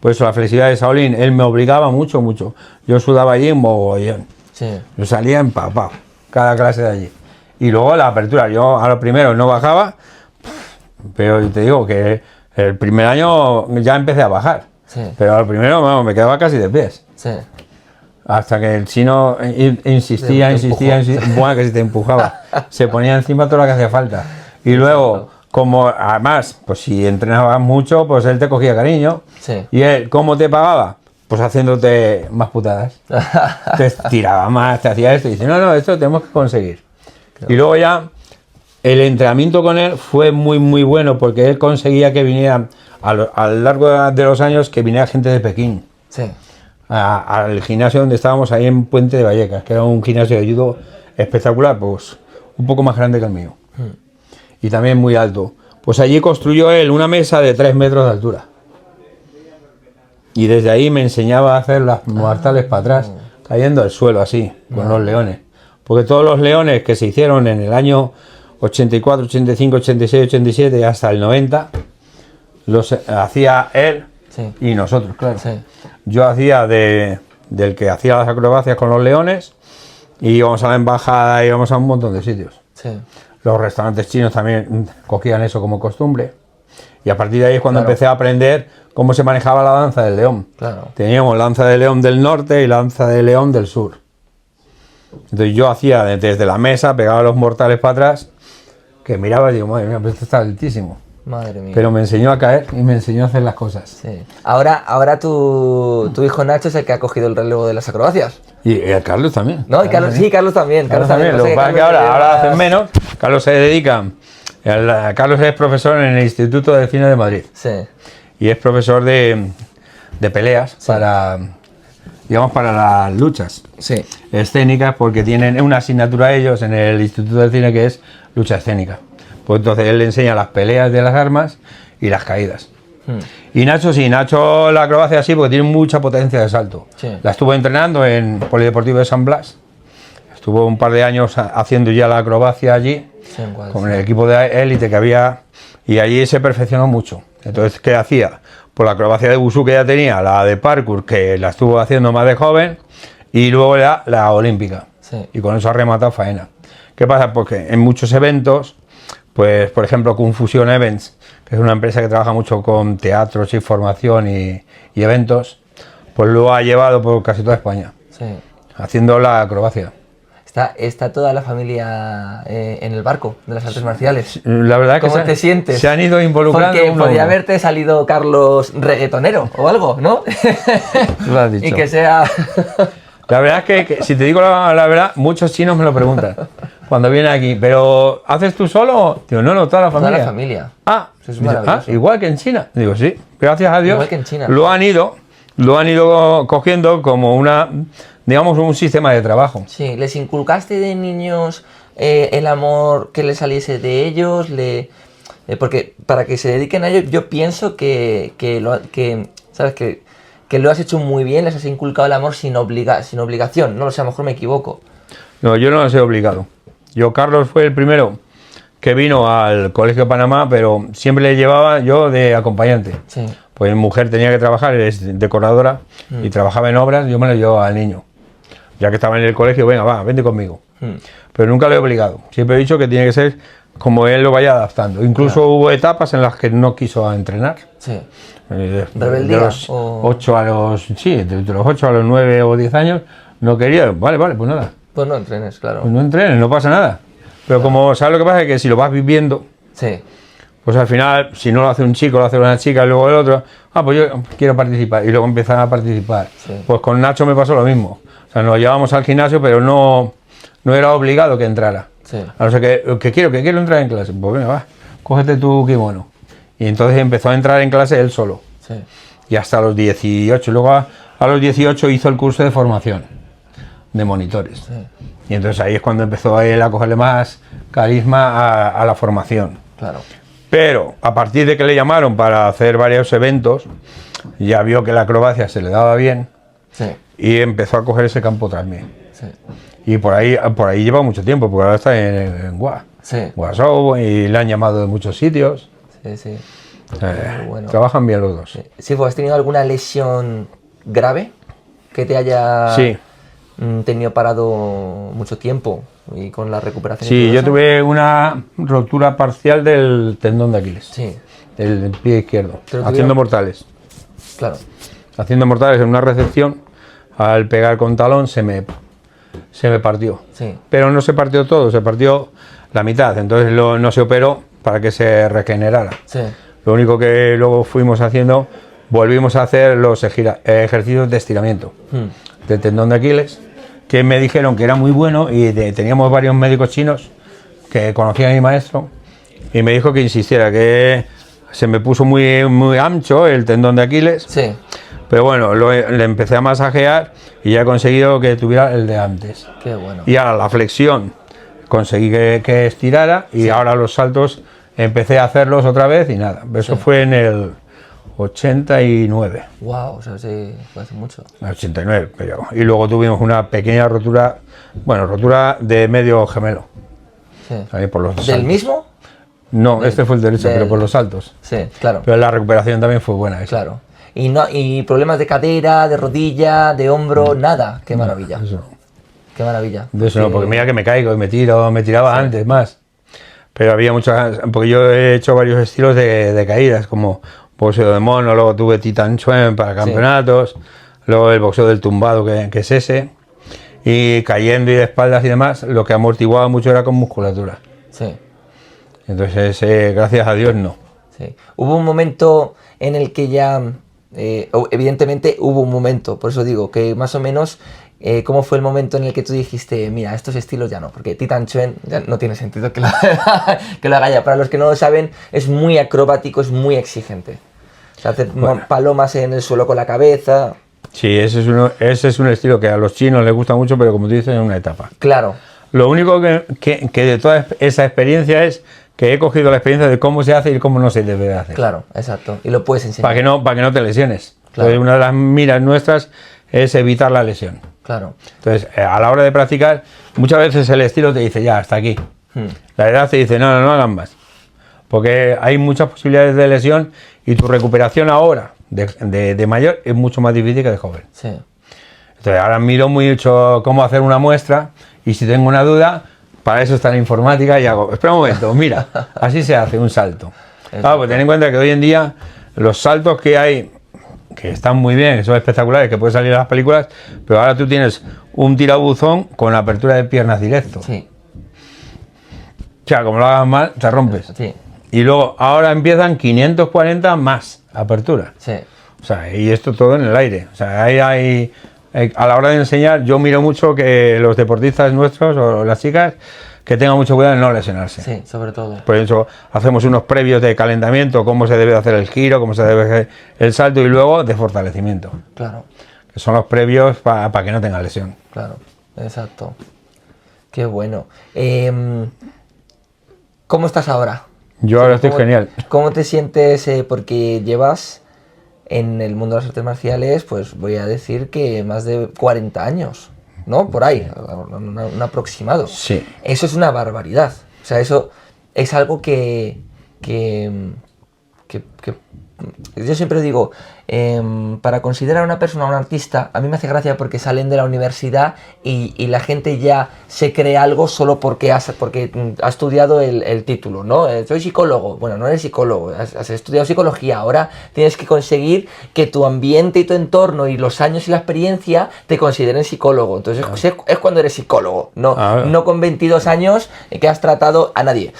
Por eso la flexibilidad de Shaolin, él me obligaba mucho, mucho. Yo sudaba allí en mogollón. Sí. Yo salía empapado, cada clase de allí. Y luego la apertura, yo a los primeros no bajaba, pero te digo que el primer año ya empecé a bajar. Sí. Pero al primero vamos, me quedaba casi de pies. Sí. Hasta que el chino insistía, bueno, que si te empujaba, se ponía encima todo lo que hacía falta. Y luego, como además, pues si entrenabas mucho, pues él te cogía cariño. Sí. Y él, ¿cómo te pagaba? Pues haciéndote más putadas. Te tiraba más, te hacía esto. Y dice, no, esto tenemos que conseguir. Claro. Y luego ya, el entrenamiento con él fue muy, muy bueno, porque él conseguía que viniera, a lo largo de los años, que viniera gente de Pekín. Sí. Al gimnasio donde estábamos, ahí en Puente de Vallecas, que era un gimnasio de judo espectacular, pues un poco más grande que el mío. Y también muy alto. Pues allí construyó él una mesa de 3 metros de altura. Y desde ahí me enseñaba a hacer las mortales para atrás, cayendo al suelo así, con los leones. Porque todos los leones que se hicieron en el año 84, 85, 86, 87 y hasta el 90, los hacía él. Sí. Y nosotros, claro. Sí. Yo hacía del que hacía las acrobacias con los leones, y íbamos a la embajada, íbamos a un montón de sitios. Sí. Los restaurantes chinos también cogían eso como costumbre. Y a partir de ahí es cuando Claro. empecé a aprender cómo se manejaba la danza del león. Claro. Teníamos lanza de león del norte y lanza de león del sur. Entonces yo hacía desde la mesa, pegaba los mortales para atrás, que miraba y digo, madre mía, pero esto está altísimo. Madre mía. Pero me enseñó a caer y me enseñó a hacer las cosas. Sí. Ahora tu hijo Nacho es el que ha cogido el relevo de las acrobacias. Y el Carlos también. No, y Carlos, sí, Carlos también. Carlos también. Lo que pasa es que ahora hacen menos. Carlos se dedica. Carlos es profesor en el Instituto de Cine de Madrid. Sí. Y es profesor de peleas para, digamos, para las luchas Sí. escénicas, porque tienen una asignatura ellos en el Instituto de Cine que es lucha escénica. Pues entonces él le enseña las peleas de las armas y las caídas. Y Nacho sí, Nacho la acrobacia sí, porque tiene mucha potencia de salto. Sí. La estuvo entrenando en Polideportivo de San Blas. Estuvo un par de años haciendo ya la acrobacia allí, Sí, igual, con sí. el equipo de élite que había, y allí se perfeccionó mucho. Entonces, ¿qué hacía? Pues la acrobacia de Wushu que ya tenía, la de parkour, que la estuvo haciendo más de joven, y luego la olímpica. Sí. Y con eso ha rematado faena. ¿Qué pasa? Porque en muchos eventos, pues por ejemplo Confusion Events, que es una empresa que trabaja mucho con teatros y formación y eventos, pues lo ha llevado por casi toda España, Sí. haciendo la acrobacia. Está toda la familia en el barco de las artes marciales. La verdad que ¿Cómo te sientes? se han ido involucrando. Porque uno a podría uno. haberte salido Carlos reggaetonero o algo, ¿no? Lo has dicho. Y que sea... La verdad es que si te digo la verdad, muchos chinos me lo preguntan cuando vienen aquí. ¿Pero haces tú solo? Digo, no, toda la familia. Toda la familia. Ah, Eso es dice, maravilloso. igual que en China. Digo, sí, gracias a Dios. Igual que en China. Lo han ido cogiendo como digamos, un sistema de trabajo. Sí, ¿les inculcaste de niños el amor que les saliese de ellos? Porque para que se dediquen a ello, yo pienso ¿sabes? Que lo has hecho muy bien, les has inculcado el amor sin obligación. No lo sé, a lo mejor me equivoco. No, yo no los he obligado. Carlos fue el primero que vino al Colegio de Panamá, pero siempre le llevaba yo de acompañante. Sí. Pues mi mujer tenía que trabajar, es decoradora, y trabajaba en obras, yo me lo llevaba al niño. Ya que estaba en el colegio, venga, vente conmigo. Pero nunca lo he obligado. Siempre he dicho que tiene que ser como él lo vaya adaptando. Incluso hubo etapas en las que no quiso entrenar. Sí. De ¿Rebeldía? los 8 a los 8 a los 9 o 10 años no quería. Vale, pues nada. Pues no entrenes, claro. Pues no entrenes, no pasa nada. Pero como sabes lo que pasa es que si lo vas viviendo, Sí. pues al final, si no lo hace un chico, lo hace una chica, y luego el otro, pues yo quiero participar, y luego empiezan a participar. Sí. Pues con Nacho me pasó lo mismo. O sea, nos llevábamos al gimnasio, pero no era obligado que entrara. Sí. A no ser que quiero entrar en clase. Pues venga, va, cógete tu kimono. Y entonces empezó a entrar en clase él solo. Sí. Y hasta los 18. Luego a los 18 hizo el curso de formación de monitores. Sí. Y entonces ahí es cuando empezó él a cogerle más carisma a la formación. Claro. Pero a partir de que le llamaron para hacer varios eventos, ya vio que la acrobacia se le daba bien, Sí. y empezó a coger ese campo también. Sí. Y por ahí lleva mucho tiempo, porque ahora está en Guasou, Sí. y le han llamado de muchos sitios. Sí, sí. Bueno. Trabajan bien los dos. Sí. Sifu, ¿has tenido alguna lesión grave que te haya Sí. tenido parado mucho tiempo y con la recuperación? Sí, y todo yo eso? tuve una rotura parcial del tendón de Aquiles, Sí, del pie izquierdo, ¿Pero haciendo tuvieron? mortales. claro. Haciendo mortales en una recepción, al pegar con talón se me partió. Sí, Pero no se partió todo, se partió la mitad, entonces no se operó para que se regenerara. sí, Lo único que luego fuimos haciendo, volvimos a hacer los ejercicios de estiramiento del tendón de Aquiles, que me dijeron que era muy bueno y teníamos varios médicos chinos que conocían a mi maestro y me dijo que insistiera, que se me puso muy, muy ancho el tendón de Aquiles, sí. pero bueno, le empecé a masajear y ya he conseguido que tuviera el de antes. Qué bueno. Y ahora la flexión conseguí que estirara y ahora los saltos empecé a hacerlos otra vez y nada. Eso fue en el 89. Wow, o sea, sí, fue hace mucho. 89, pero. Y luego tuvimos una pequeña rotura, bueno, rotura de medio gemelo. Sí. Ahí por los ¿Del saltos. mismo? No, este fue el derecho, pero por los saltos. Sí, claro. Pero la recuperación también fue buena. Esa. Claro. Y problemas de cadera, de rodilla, de hombro, nada. Qué maravilla. Eso no. Qué maravilla. De eso no, porque mira que me caigo y me tiraba antes más. Pero había muchas, porque yo he hecho varios estilos de caídas, como boxeo de mono, luego tuve Titan Chuan para campeonatos, luego el boxeo del tumbado, que es ese, y cayendo y de espaldas y demás, lo que amortiguaba mucho era con musculatura. Sí, Entonces, gracias a Dios, no. sí. Hubo un momento en el que ya, evidentemente hubo un momento, por eso digo, que más o menos, ¿cómo fue el momento en el que tú dijiste, mira, estos estilos ya no? Porque Titan Chuan ya no tiene sentido que lo, que lo haga ya. Para los que no lo saben, es muy acrobático, es muy exigente. O sea, hacer palomas en el suelo con la cabeza. Sí, ese es un estilo que a los chinos les gusta mucho, pero como tú dices, es una etapa. Claro, Lo único que de toda esa experiencia es que he cogido la experiencia de cómo se hace y cómo no se debe de hacer. claro, exacto. Y lo puedes enseñar. Para que no te lesiones. Claro. Entonces, una de las miras nuestras es evitar la lesión. Claro. Entonces, a la hora de practicar, muchas veces el estilo te dice, ya, hasta aquí. La edad te dice, no hagan más. Porque hay muchas posibilidades de lesión y tu recuperación ahora de mayor es mucho más difícil que de joven. Sí. Entonces, ahora miro mucho cómo hacer una muestra y si tengo una duda, para eso está la informática y hago, espera un momento, mira, así se hace un salto. Claro, pues ten en cuenta que hoy en día los saltos que hay, que están muy bien, que son espectaculares, que pueden salir en las películas, pero ahora tú tienes un tirabuzón con apertura de piernas directo. Sí. O sea, como lo hagas mal, te rompes. Sí. Y luego, ahora empiezan 540 más apertura. Sí. O sea, y esto todo en el aire. O sea, a la hora de enseñar, yo miro mucho que los deportistas nuestros o las chicas que tengan mucho cuidado en no lesionarse. Sí, sobre todo. Por eso hacemos unos previos de calentamiento, cómo se debe hacer el giro, cómo se debe hacer el salto y luego de fortalecimiento. Claro, Que son los previos para que no tenga lesión. claro. Exacto. Qué bueno. ¿Cómo estás ahora? Yo ahora estoy ¿Cómo- genial. ¿Cómo te sientes? Porque llevas en el mundo de las artes marciales, pues voy a decir que más de 40 años, ¿no? Por ahí, un aproximado. Sí. Eso es una barbaridad. O sea, eso es algo que yo siempre digo, para considerar a una persona un artista, a mí me hace gracia porque salen de la universidad y la gente ya se cree algo solo porque ha estudiado el título, ¿no? Soy psicólogo. Bueno, no eres psicólogo, has estudiado psicología. Ahora tienes que conseguir que tu ambiente y tu entorno y los años y la experiencia te consideren psicólogo. Entonces es cuando eres psicólogo, no con 22 años que has tratado a nadie.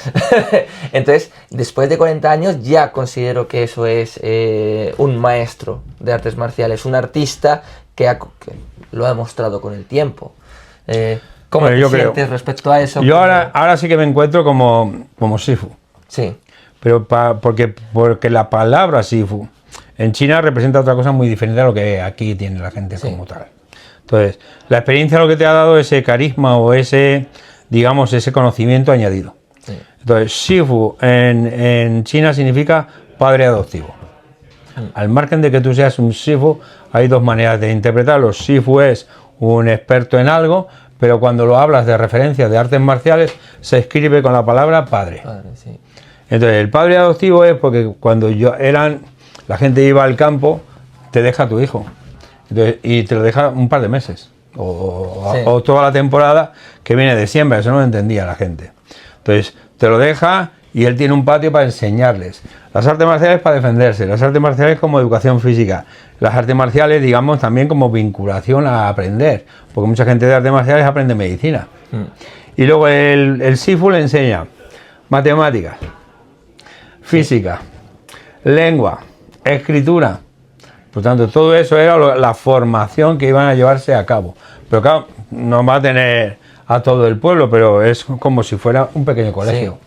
Entonces, después de 40 años ya considero que eso es un maestro de artes marciales, un artista que lo ha demostrado con el tiempo. ¿Cómo Bueno, te yo sientes creo. respecto a eso? Yo ahora sí que me encuentro como Sifu. Sí, Pero porque la palabra Sifu en China representa otra cosa muy diferente a lo que aquí tiene la gente como tal. Entonces, la experiencia lo que te ha dado ese carisma o ese conocimiento añadido. sí, Entonces, Sifu en China significa padre adoptivo. Al margen de que tú seas un Sifu, hay dos maneras de interpretarlo. Sifu es un experto en algo, pero cuando lo hablas de referencia de artes marciales, se escribe con la palabra padre. padre, sí. Entonces, el padre adoptivo es porque cuando la gente iba al campo, te deja a tu hijo. Entonces, y te lo deja un par de meses. O toda la temporada que viene de siembra, eso no lo entendía la gente. Entonces, te lo deja y él tiene un patio para enseñarles. Las artes marciales para defenderse, las artes marciales como educación física, las artes marciales, digamos, también como vinculación a aprender, porque mucha gente de artes marciales aprende medicina. Y luego el Sifu le enseña matemáticas, física, lengua, escritura. Por tanto, todo eso era la formación que iban a llevarse a cabo. Pero claro, no va a tener a todo el pueblo, pero es como si fuera un pequeño colegio.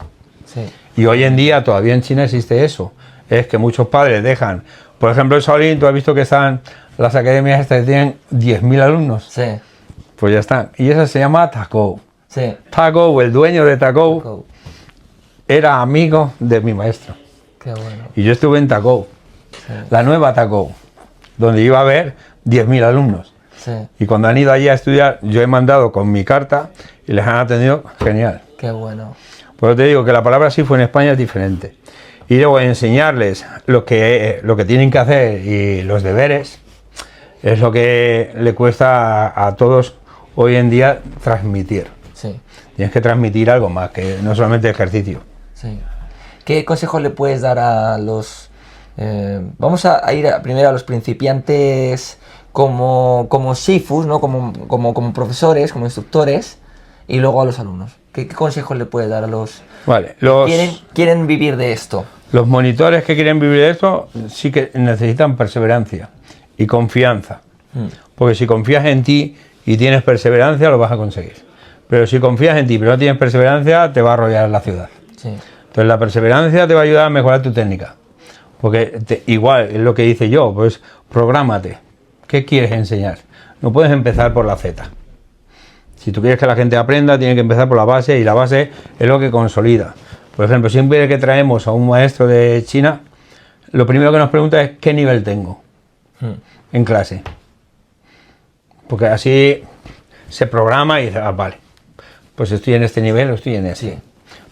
Sí. Y hoy en día todavía en China existe eso. Es que muchos padres dejan, por ejemplo, en Shaolin, tú has visto que están las academias estas que tienen 10.000 alumnos. Sí. Pues ya están. Y esa se llama Takou. Sí. Takou, el dueño de Takou, era amigo de mi maestro. Qué bueno. Y yo estuve en Takou, la nueva Takou, donde iba a haber 10.000 alumnos. Sí. Y cuando han ido allí a estudiar, yo he mandado con mi carta y les han atendido genial. Qué bueno. Por eso te digo que la palabra Sifu en España es diferente. Y luego enseñarles lo que tienen que hacer y los deberes es lo que le cuesta a todos hoy en día transmitir. Sí. Tienes que transmitir algo más, que no solamente ejercicio. Sí. ¿Qué consejos le puedes dar a los... vamos a ir primero a los principiantes como Sifus, ¿no? como profesores, como instructores, y luego a los alumnos? ¿Qué consejos le puedes dar a los que quieren vivir de esto? Los monitores que quieren vivir de esto sí que necesitan perseverancia y confianza. Porque si confías en ti y tienes perseverancia, lo vas a conseguir. Pero si confías en ti pero no tienes perseverancia, te va a arrollar la ciudad. Sí. Entonces la perseverancia te va a ayudar a mejorar tu técnica. Porque igual es lo que hice yo, pues prográmate. ¿Qué quieres enseñar? No puedes empezar por la Z. Si tú quieres que la gente aprenda, tiene que empezar por la base, y la base es lo que consolida. Por ejemplo, siempre que traemos a un maestro de China, lo primero que nos pregunta es ¿qué nivel tengo en clase? Porque así se programa y dice, vale, pues estoy en este nivel o estoy en este. Sí.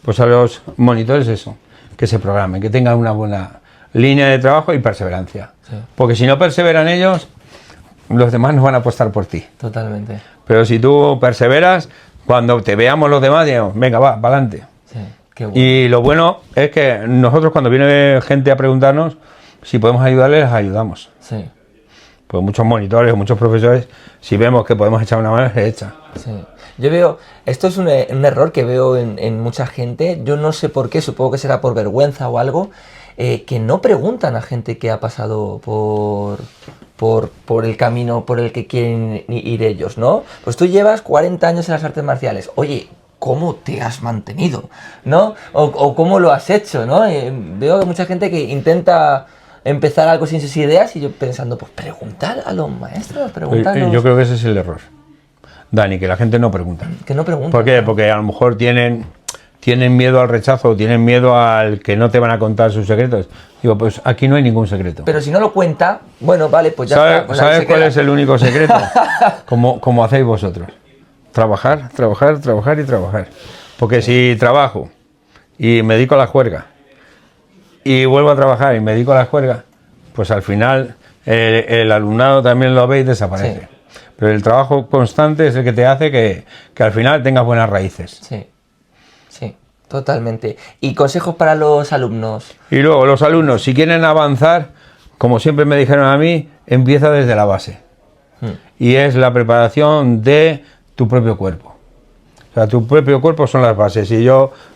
Pues a los monitores eso, que se programen, que tengan una buena línea de trabajo y perseverancia. Sí. Porque si no perseveran ellos, los demás no van a apostar por ti. Totalmente. Pero si tú perseveras, cuando te veamos los demás, digamos, venga, va, para adelante. Sí, qué bueno. Y lo bueno es que nosotros cuando viene gente a preguntarnos si podemos ayudarles, les ayudamos. Sí. Pues muchos monitores, muchos profesores, si vemos que podemos echar una mano, se echa. Sí. Yo veo, esto es un error que veo en mucha gente, yo no sé por qué, supongo que será por vergüenza o algo, que no preguntan a gente que ha pasado por el camino por el que quieren ir ellos, ¿no? Pues tú llevas 40 años en las artes marciales, oye, ¿cómo te has mantenido? ¿No? O ¿cómo lo has hecho? ¿No? Veo mucha gente que intenta empezar algo sin sus ideas y yo pensando, pues preguntar a los maestros, preguntar a los... Yo creo que ese es el error, Dani, que la gente no pregunta. Que no preguntan. ¿Por qué? Porque a lo mejor tienen miedo al rechazo, o tienen miedo al que no te van a contar sus secretos. Digo, pues aquí no hay ningún secreto. Pero si no lo cuenta, bueno, vale, pues ya está. Pues ¿Sabes cuál es el único secreto? Como hacéis vosotros. Trabajar, trabajar, trabajar y trabajar. Porque si trabajo y me dedico a la juerga y vuelvo a trabajar y me dedico a la juerga, pues al final el alumnado también lo ve y desaparece. Sí. Pero el trabajo constante es el que te hace que al final tengas buenas raíces. Sí, sí, totalmente. ¿Y consejos para los alumnos? Y luego los alumnos, si quieren avanzar, como siempre me dijeron a mí, empieza desde la base. Y es la preparación de tu propio cuerpo. O sea, tu propio cuerpo son las bases. Si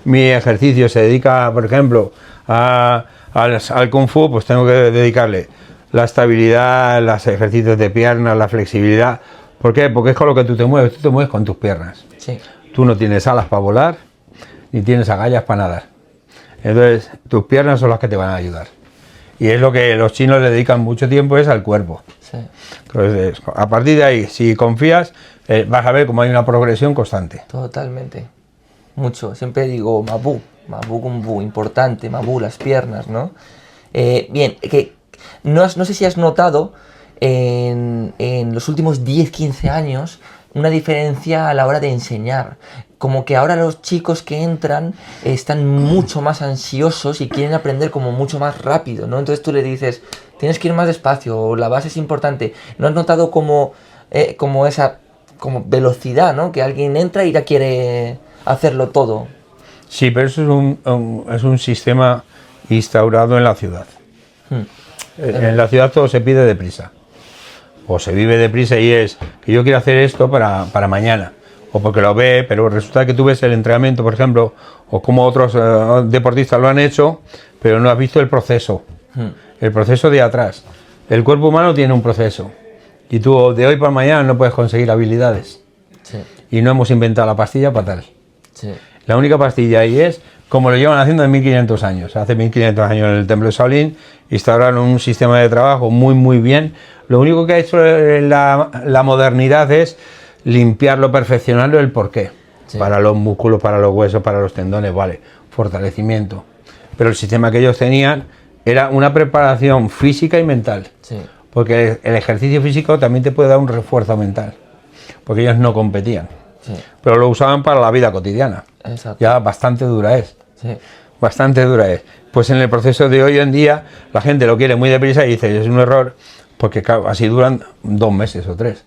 mi ejercicio se dedica, por ejemplo, al Kung Fu, pues tengo que dedicarle la estabilidad, los ejercicios de piernas, la flexibilidad. ¿Por qué? Porque es con lo que tú te mueves con tus piernas. Sí. Tú no tienes alas para volar, ni tienes agallas para nadar. Entonces, tus piernas son las que te van a ayudar. Y es lo que los chinos le dedican mucho tiempo, es al cuerpo. Sí. Entonces, a partir de ahí, si confías, vas a ver cómo hay una progresión constante. Totalmente. Mucho. Siempre digo Mabu Kung Fu, importante, Mabu, las piernas, ¿no? Bien, que no sé si has notado en los últimos 10-15 años una diferencia a la hora de enseñar. como que ahora los chicos que entran están mucho más ansiosos y quieren aprender como mucho más rápido, ¿no? Entonces tú le dices, tienes que ir más despacio, o la base es importante. ¿No has notado como esa como velocidad, ¿no? Que alguien entra y ya quiere hacerlo todo. Sí, pero eso es un sistema instaurado en la ciudad. En la ciudad todo se pide deprisa. O se vive deprisa y es que yo quiero hacer esto para mañana. O porque lo ve, pero resulta que tú ves el entrenamiento, por ejemplo, o como otros deportistas lo han hecho, pero no has visto el proceso. El proceso de atrás. El cuerpo humano tiene un proceso. Y tú de hoy para mañana no puedes conseguir habilidades. Sí. Y no hemos inventado la pastilla para tal. Sí. La única pastilla ahí es como lo llevan haciendo en 1500 años. Hace 1500 años en el templo de Shaolin instauraron un sistema de trabajo muy bien. Lo único que ha hecho la modernidad es limpiarlo, perfeccionarlo, el porqué. Sí. Para los músculos, para los huesos, para los tendones, vale, fortalecimiento. Pero el sistema que ellos tenían era una preparación física y mental. Sí. Porque el ejercicio físico también te puede dar un refuerzo mental. Porque ellos no competían. Sí. Pero lo usaban para la vida cotidiana. Exacto. Ya bastante dura es. Sí. Bastante dura es. Pues en el proceso de hoy en día, la gente lo quiere muy deprisa y dice, es un error, porque claro, así duran 2 meses o 3.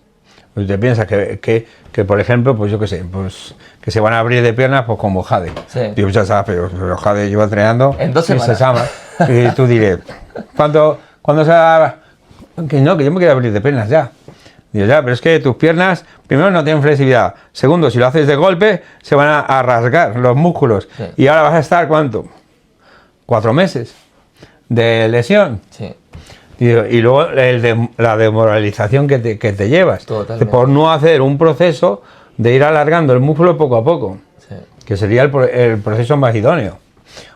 Pues te piensas que por ejemplo, pues yo qué sé, pues que se van a abrir de piernas pues como Jade. Sí. Digo, ya sabes, pero Jade lleva entrenando en 2 semanas. Y tú diré, ¿cuándo se va? Que no, que yo me quiero abrir de piernas ya. Digo, ya, pero es que tus piernas, primero, no tienen flexibilidad. Segundo, si lo haces de golpe, se van a rasgar los músculos. Sí. Y ahora vas a estar, ¿cuánto? 4 meses de lesión. Sí. Y luego la demoralización que te llevas. Totalmente. Por no hacer un proceso de ir alargando el músculo poco a poco. Sí. Que sería el proceso más idóneo.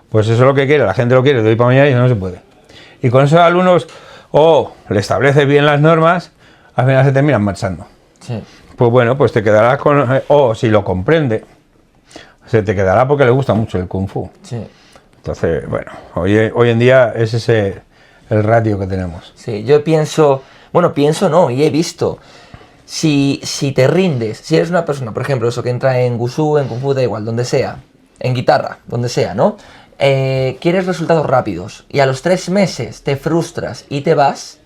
Pues eso es lo que quiere, la gente lo quiere de hoy para mañana y no se puede. Y con esos alumnos, le estableces bien las normas, al final se terminan marchando. Sí. Pues bueno, pues te quedarás con... O si lo comprende, se te quedará porque le gusta mucho el Kung Fu. Sí. Entonces, bueno, hoy en día es ese el ratio que tenemos. Sí, yo pienso no, y he visto, si te rindes, si eres una persona, por ejemplo, eso que entra en Wushu, en Kung Fu, da igual, donde sea, en guitarra, donde sea, ¿no? Quieres resultados rápidos y a los 3 meses te frustras y te vas,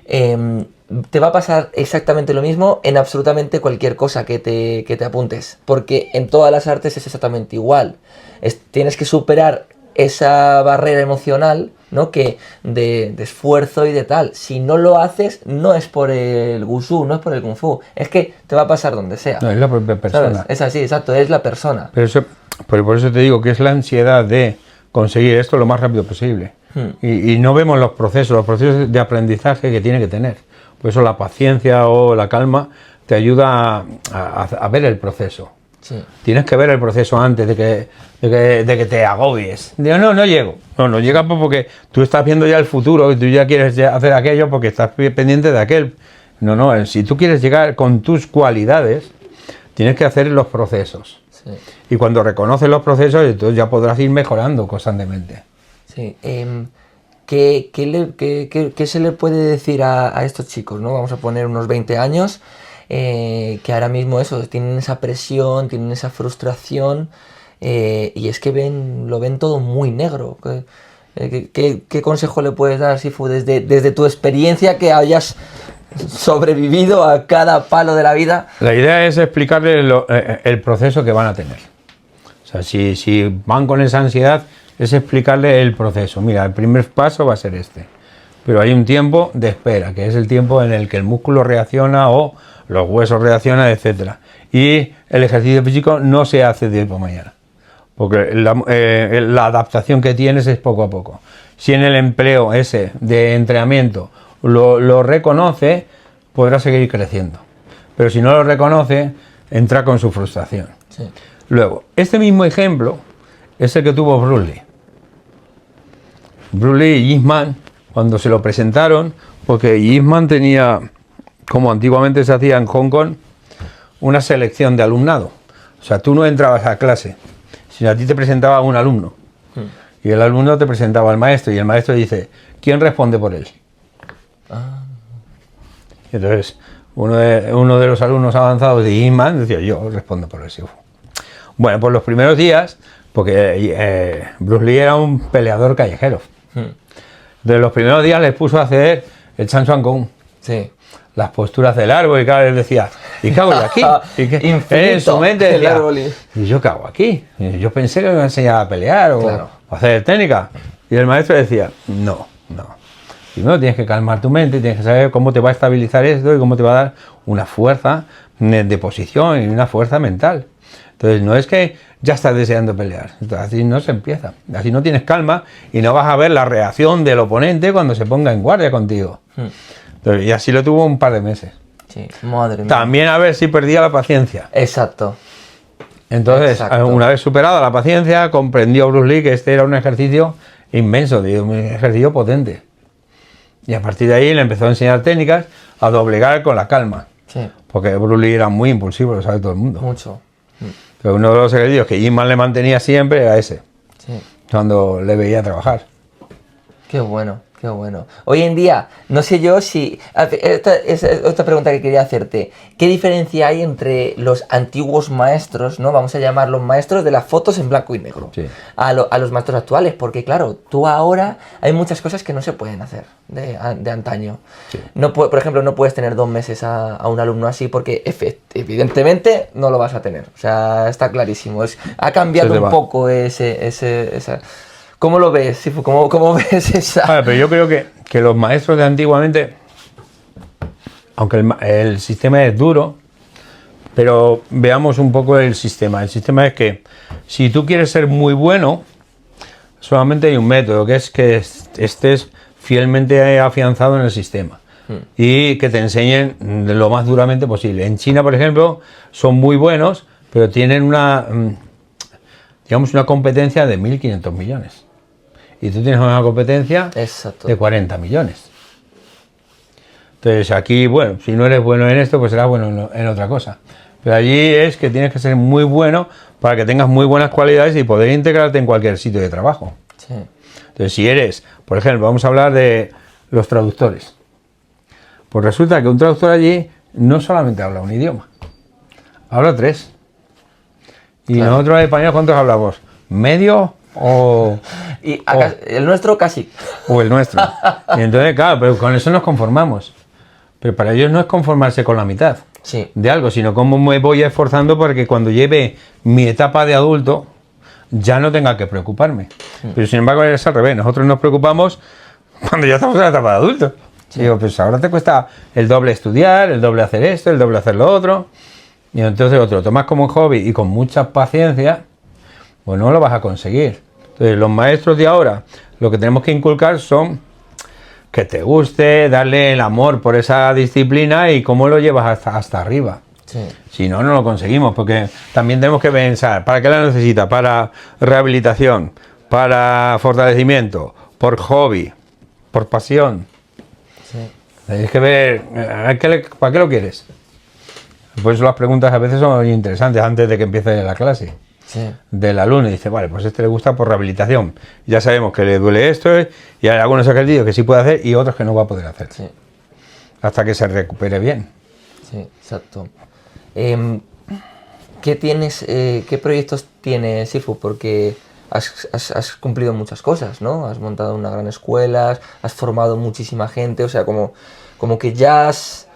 te va a pasar exactamente lo mismo en absolutamente cualquier cosa que te apuntes, porque en todas las artes es exactamente igual. Tienes que superar esa barrera emocional, ¿no? Que de esfuerzo y de tal. Si no lo haces, no es por el Wushu, no es por el Kung Fu, es que te va a pasar donde sea. No, es la propia persona. ¿Sabes? Es así, exacto, es la persona. Pero por eso te digo que es la ansiedad de conseguir esto lo más rápido posible. Y no vemos los procesos de aprendizaje que tiene que tener. Por eso la paciencia o la calma te ayuda a ver el proceso. Sí. Tienes que ver el proceso antes de que te agobies. Digo, no llego. No llegas porque tú estás viendo ya el futuro y tú ya quieres hacer aquello porque estás pendiente de aquel. No, si tú quieres llegar con tus cualidades, tienes que hacer los procesos. Sí. Y cuando reconoces los procesos, entonces ya podrás ir mejorando constantemente. Sí. ¿Qué se le puede decir a estos chicos, ¿no? Vamos a poner unos 20 años, que ahora mismo tienen esa presión, tienen esa frustración, y es que lo ven todo muy negro. ¿Qué consejo le puedes dar, Sifu, desde tu experiencia que hayas sobrevivido a cada palo de la vida? La idea es explicarles el proceso que van a tener. O sea, si van con esa ansiedad, es explicarle el proceso. Mira, el primer paso va a ser este, pero hay un tiempo de espera, que es el tiempo en el que el músculo reacciona o los huesos reaccionan, etcétera. Y el ejercicio físico no se hace de hoy para mañana, porque la adaptación que tienes es poco a poco. Si en el empleo ese de entrenamiento lo reconoce, podrá seguir creciendo. Pero si no lo reconoce, entra con su frustración. Sí. Luego, este mismo ejemplo es el que tuvo Bruce Lee. Bruce Lee y Ip Man, cuando se lo presentaron, porque Ip Man tenía, como antiguamente se hacía en Hong Kong, una selección de alumnado. O sea, tú no entrabas a clase, sino a ti te presentaba un alumno. Y el alumno te presentaba al maestro, y el maestro dice, ¿quién responde por él? Y entonces, uno de los alumnos avanzados de Ip Man decía, yo respondo por el Sifu. Bueno, pues los primeros días, porque Bruce Lee era un peleador callejero. De los primeros días les puso a hacer el Chan Chuan Kong. Sí. Las posturas del árbol, y cada vez decía, ¿y qué hago yo aquí? ¿Y qué? En su mente decía, ¿y yo qué hago aquí? Y yo pensé que me iba a enseñar a pelear o a hacer técnica. Y el maestro decía, no. Primero tienes que calmar tu mente, tienes que saber cómo te va a estabilizar esto y cómo te va a dar una fuerza de posición y una fuerza mental. Entonces no es que ya estás deseando pelear, así no se empieza, así no tienes calma y no vas a ver la reacción del oponente cuando se ponga en guardia contigo. Entonces, y así lo tuvo un par de meses. Sí, madre mía. También a ver si perdía la paciencia. Exacto. Entonces, una vez superada la paciencia, comprendió Bruce Lee que este era un ejercicio inmenso, un ejercicio potente. Y a partir de ahí le empezó a enseñar técnicas a doblegar con la calma. Sí. Porque Bruce Lee era muy impulsivo, lo sabe todo el mundo. Mucho. Pero uno de los ejercicios que Jim Man le mantenía siempre era ese. Sí. Cuando le veía trabajar. Qué bueno, qué bueno. Hoy en día, no sé yo si... Esta es otra pregunta que quería hacerte. ¿Qué diferencia hay entre los antiguos maestros, ¿no? Vamos a llamarlos maestros de las fotos en blanco y negro, Sí. a los maestros actuales? Porque claro, tú ahora hay muchas cosas que no se pueden hacer de antaño. Sí. No, por ejemplo, no puedes tener 2 meses a un alumno así porque evidentemente no lo vas a tener. O sea, está clarísimo. Ha cambiado un poco esa... ¿Cómo lo ves, Sifu? ¿Cómo ves esa...? Vale, pero yo creo que los maestros de antiguamente, aunque el sistema es duro, pero veamos un poco el sistema. El sistema es que si tú quieres ser muy bueno, solamente hay un método, que es que estés fielmente afianzado en el sistema y que te enseñen lo más duramente posible. En China, por ejemplo, son muy buenos, pero tienen una competencia de 1.500 millones. Y tú tienes una competencia de 40 millones. Entonces aquí, bueno, si no eres bueno en esto, pues serás bueno en otra cosa. Pero allí es que tienes que ser muy bueno para que tengas muy buenas cualidades y poder integrarte en cualquier sitio de trabajo. Sí. Entonces si eres, por ejemplo, vamos a hablar de los traductores. Pues resulta que un traductor allí no solamente habla un idioma, habla 3. Y claro. Nosotros españoles, ¿cuántos hablamos? ¿Medio o...? Y el nuestro casi. O el nuestro. Y entonces, claro, pero con eso nos conformamos. Pero para ellos no es conformarse con la mitad de algo, sino cómo me voy esforzando para que cuando lleve mi etapa de adulto ya no tenga que preocuparme. Pero sin embargo es al revés. Nosotros nos preocupamos cuando ya estamos en la etapa de adulto. Digo, pues ahora te cuesta el doble estudiar, el doble hacer esto, el doble hacer lo otro. Y entonces lo tomas como un hobby y con mucha paciencia, pues no lo vas a conseguir. Entonces los maestros de ahora, lo que tenemos que inculcar son que te guste, darle el amor por esa disciplina y cómo lo llevas hasta arriba. Sí. Si no, no lo conseguimos, porque también tenemos que pensar, ¿para qué la necesita? Para rehabilitación, para fortalecimiento, por hobby, por pasión. Sí. Tienes que ver, ¿para qué lo quieres? Por eso las preguntas a veces son interesantes antes de que empiece la clase. Sí. Del alumno y dice, vale, pues le gusta por rehabilitación. Ya sabemos que le duele esto y hay algunos ejercicios que sí puede hacer y otros que no va a poder hacer. Sí. Hasta que se recupere bien. Sí, exacto. ¿Qué proyectos tienes, Sifu? Porque has cumplido muchas cosas, ¿no? Has montado una gran escuela, has formado muchísima gente, o sea, como que ya has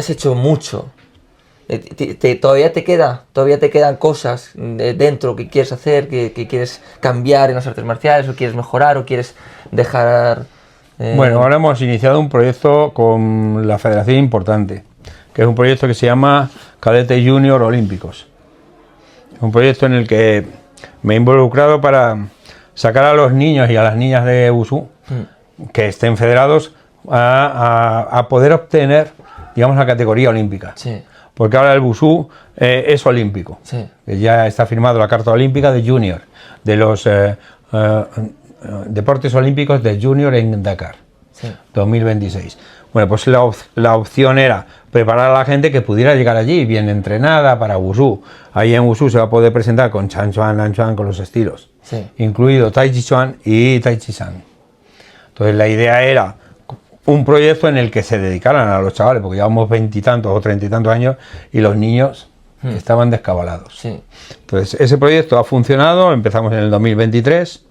hecho mucho. Todavía te quedan cosas dentro que quieres hacer, que quieres cambiar en las artes marciales, o quieres mejorar, o quieres dejar... Bueno, ahora hemos iniciado un proyecto con la federación importante, que es un proyecto que se llama Cadete Junior Olímpicos. Es un proyecto en el que me he involucrado para sacar a los niños y a las niñas de Wushu que estén federados a poder obtener, digamos, la categoría olímpica. Sí. Porque ahora el Wushu es olímpico. Sí. Ya está firmado la Carta Olímpica de Junior, de los deportes olímpicos de Junior en Dakar, 2026. Bueno, pues la opción era preparar a la gente que pudiera llegar allí bien entrenada para Wushu. Ahí en Wushu se va a poder presentar con Chan Chuan, Nan Chuan, con los estilos, incluido Tai Chi Chuan y Tai Chi San. Entonces la idea era un proyecto en el que se dedicaran a los chavales, porque llevamos 20 y tantos o 30 y tantos años y los niños estaban descabalados. Sí. Entonces, ese proyecto ha funcionado, empezamos en el 2023.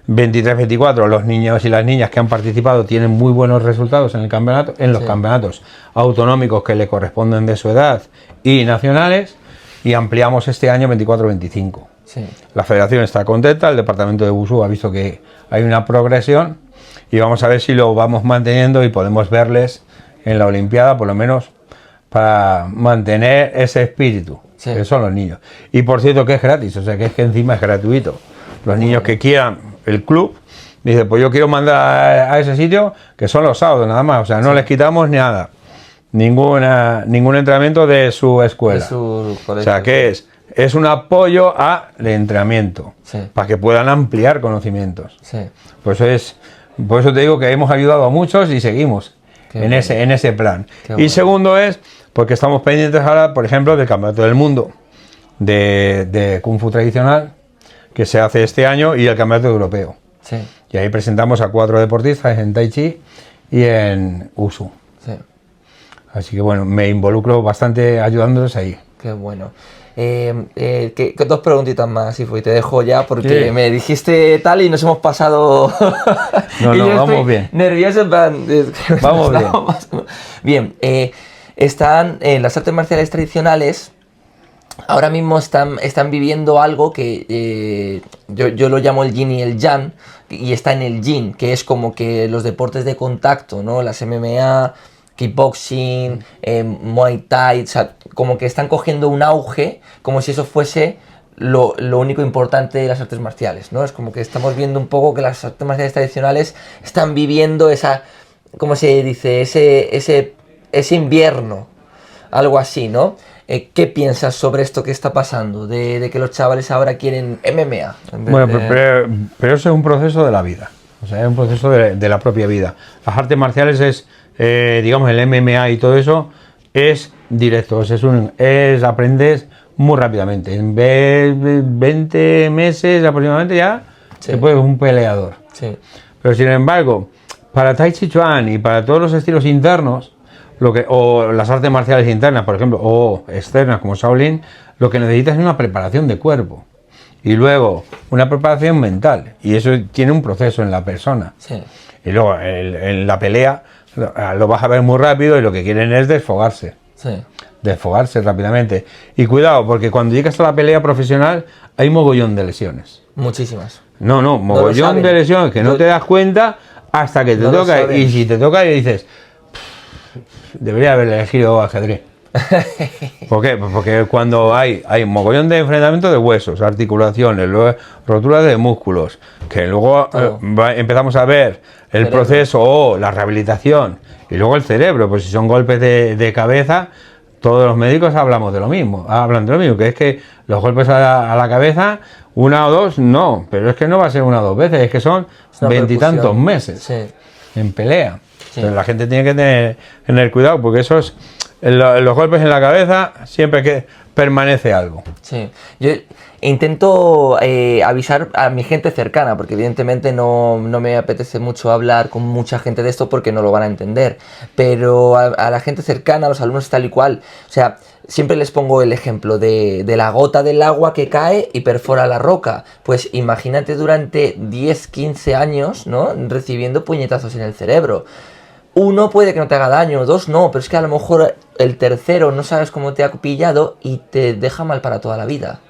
23-24, los niños y las niñas que han participado tienen muy buenos resultados en el campeonato, en los campeonatos autonómicos que le corresponden de su edad y nacionales, y ampliamos este año 24-25. Sí. La federación está contenta, el departamento de Wushu ha visto que hay una progresión y vamos a ver si lo vamos manteniendo y podemos verles en la Olimpiada, por lo menos para mantener ese espíritu, que son los niños. Y por cierto que es gratis, o sea que es que encima es gratuito. Los niños que quieran, el club dice, pues yo quiero mandar a ese sitio, que son los sábados nada más, o sea, no les quitamos nada, ningún entrenamiento de su escuela. De su colegio, o sea, que es un apoyo al entrenamiento, para que puedan ampliar conocimientos. Por eso te digo que hemos ayudado a muchos y seguimos en ese plan. Y segundo es, porque estamos pendientes ahora, por ejemplo, del Campeonato del Mundo de Kung Fu tradicional, que se hace este año, y el Campeonato Europeo. Y ahí presentamos a 4 deportistas en Tai Chi y en Wushu. Así que bueno, me involucro bastante ayudándoles ahí. Qué bueno. Dos preguntitas más, y te dejo ya, porque me dijiste tal y nos hemos pasado. No, vamos bien. Nervioso, vamos bien. Bien, están las artes marciales tradicionales. Ahora mismo están viviendo algo que yo lo llamo el yin y el yang, y está en el yin, que es como que los deportes de contacto, ¿no? Las MMA, kickboxing, Muay Thai, o sea, como que están cogiendo un auge, como si eso fuese lo único importante de las artes marciales, ¿no? Es como que estamos viendo un poco que las artes marciales tradicionales están viviendo esa, ¿cómo se dice? Ese invierno, algo así, ¿no? ¿Qué piensas sobre esto que está pasando? De que los chavales ahora quieren MMA. Bueno, pero eso es un proceso de la vida. O sea, es un proceso de la propia vida. Las artes marciales es, digamos, el MMA y todo eso es directo. Aprendes muy rápidamente. En 20 meses aproximadamente ya se puede ser un peleador. Pero sin embargo, para Tai Chi Chuan y para todos los estilos internos, o las artes marciales internas, por ejemplo, o externas como Shaolin, lo que necesitas es una preparación de cuerpo y luego una preparación mental, y eso tiene un proceso en la persona. Y luego en la pelea lo vas a ver muy rápido, y lo que quieren es desfogarse rápidamente. Y cuidado, porque cuando llegas a la pelea profesional hay mogollón de lesiones. Muchísimas. Mogollón de lesiones que no te das cuenta hasta que te toca, y si te toca y dices, debería haber elegido ajedrez. ¿Por qué? Pues porque cuando hay mogollón de enfrentamiento de huesos, articulaciones, luego roturas de músculos, que luego empezamos a ver el proceso o la rehabilitación, y luego el cerebro, pues si son golpes de cabeza, todos los médicos hablan de lo mismo, que es que los golpes a la cabeza, una o dos, no, pero es que no va a ser una o dos veces, es que son 20 y tantos meses en pelea. Entonces, la gente tiene que tener cuidado, porque los golpes en la cabeza siempre que permanece algo. Yo intento avisar a mi gente cercana, porque evidentemente no me apetece mucho hablar con mucha gente de esto porque no lo van a entender, pero a la gente cercana, a los alumnos tal y cual, o sea, siempre les pongo el ejemplo de la gota del agua que cae y perfora la roca. Pues imagínate durante 10-15 años, ¿no?, recibiendo puñetazos en el cerebro. Uno puede que no te haga daño, dos no, pero es que a lo mejor el tercero no sabes cómo te ha pillado y te deja mal para toda la vida.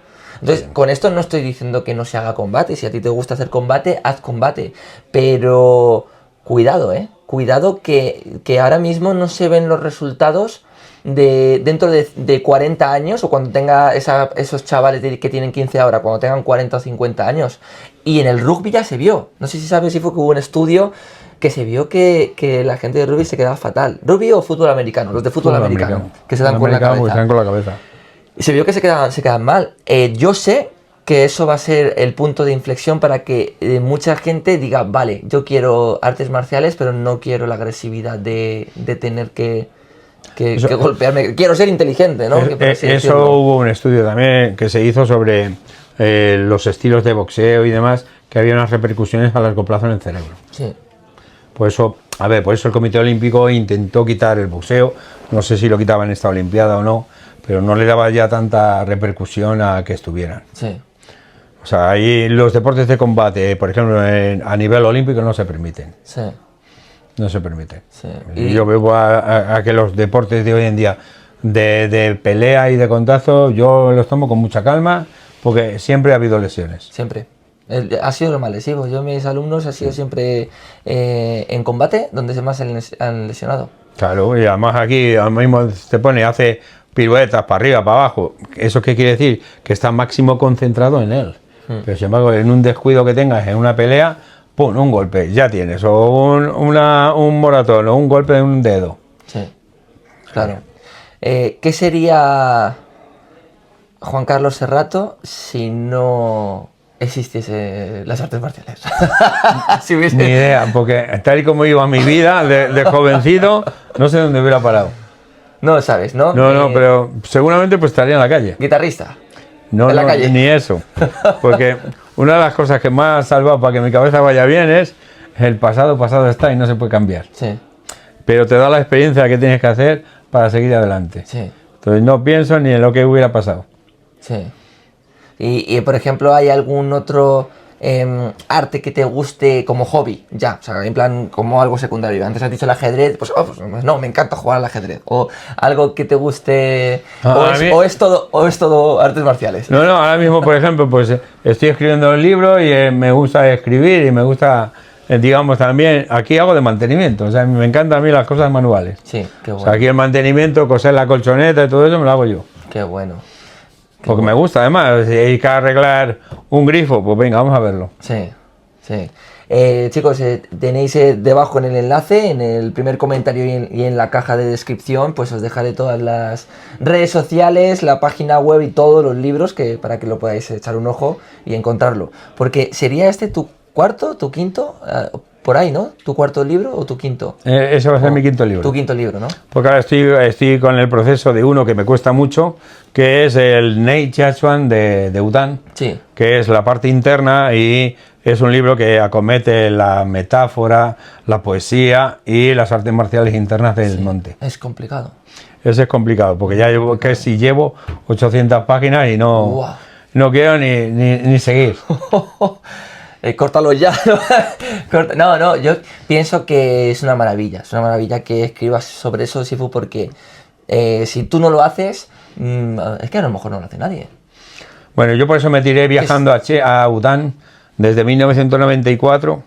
Entonces, con esto no estoy diciendo que no se haga combate. Si a ti te gusta hacer combate, haz combate. Pero cuidado, cuidado que ahora mismo no se ven los resultados dentro de 40 años, o cuando tenga esos chavales que tienen 15 ahora, cuando tengan 40 o 50 años. Y en el rugby ya se vio. No sé si sabes si fue que hubo un estudio que se vio que la gente de rugby se quedaba fatal. ¿Rugby o fútbol americano? Los de fútbol americano. Que se dan con la cabeza. Y se vio que se quedaban mal. Yo sé que eso va a ser el punto de inflexión para que mucha gente diga, vale, yo quiero artes marciales, pero no quiero la agresividad de tener que golpearme. Quiero ser inteligente, ¿no? Eso hubo un estudio también que se hizo sobre los estilos de boxeo y demás, que había unas repercusiones a largo plazo en el cerebro. Por eso el Comité Olímpico intentó quitar el boxeo. No sé si lo quitaba en esta Olimpiada o no, pero no le daba ya tanta repercusión a que estuvieran. Sí. O sea, ahí los deportes de combate, por ejemplo, a nivel olímpico no se permiten. Sí. No se permiten. Sí. Y yo veo a que los deportes de hoy en día, de pelea y de contacto, yo los tomo con mucha calma, porque siempre ha habido lesiones. Siempre. Ha sido lo más lesivo. Yo, mis alumnos, ha sido siempre en combate donde más se han lesionado. Claro, y además aquí al mismo te pone, hace piruetas para arriba, para abajo. ¿Eso qué quiere decir? Que está máximo concentrado en él. Pero sin embargo, en un descuido que tengas en una pelea, ¡pum!, un golpe, ya tienes. O un moratón, o un golpe de un dedo. Sí, claro. ¿Qué sería Juan Carlos Serrato si no existiese las artes marciales? Si hubiese... Ni idea, porque tal y como iba mi vida de jovencito, no sé dónde hubiera parado. No lo sabes, ¿no? No, pero seguramente pues estaría en la calle. Guitarrista. No, en la calle. Ni eso. Porque una de las cosas que más ha salvado para que mi cabeza vaya bien es el pasado está y no se puede cambiar. Sí. Pero te da la experiencia que tienes que hacer para seguir adelante. Sí. Entonces no pienso ni en lo que hubiera pasado. Sí. Y por ejemplo, ¿hay algún otro arte que te guste como hobby? Ya, o sea, en plan como algo secundario. Antes has dicho el ajedrez, pues no, me encanta jugar al ajedrez. O algo que te guste, o es todo artes marciales. No, ahora mismo, por ejemplo, pues estoy escribiendo un libro y me gusta escribir y me gusta, digamos, también, aquí hago de mantenimiento. O sea, me encantan a mí las cosas manuales. Sí, qué bueno. O sea, aquí el mantenimiento, coser la colchoneta y todo eso me lo hago yo. Qué bueno. Porque me gusta, además, si hay que arreglar un grifo, pues venga, vamos a verlo. Sí, sí. Chicos, tenéis debajo en el enlace, en el primer comentario y en la caja de descripción, pues os dejaré todas las redes sociales, la página web y todos los libros para que lo podáis echar un ojo y encontrarlo. Porque ¿sería este tu cuarto, tu quinto? Por ahí, ¿no? ¿Tu cuarto libro o tu quinto? Ese va a ser mi quinto libro. Tu quinto libro, ¿no? Porque ahora estoy con el proceso de uno que me cuesta mucho, que es el Nei Chachuan de Udán, Sí. que es la parte interna y es un libro que acomete la metáfora, la poesía y las artes marciales internas del monte. Es complicado. Ese es complicado, porque ya llevo 800 páginas y Wow. no quiero ni seguir. Córtalo ya. No, yo pienso que es una maravilla que escribas sobre eso, Sifu, porque si tú no lo haces, es que a lo mejor no lo hace nadie. Bueno, yo por eso me tiré viajando a Udán desde 1994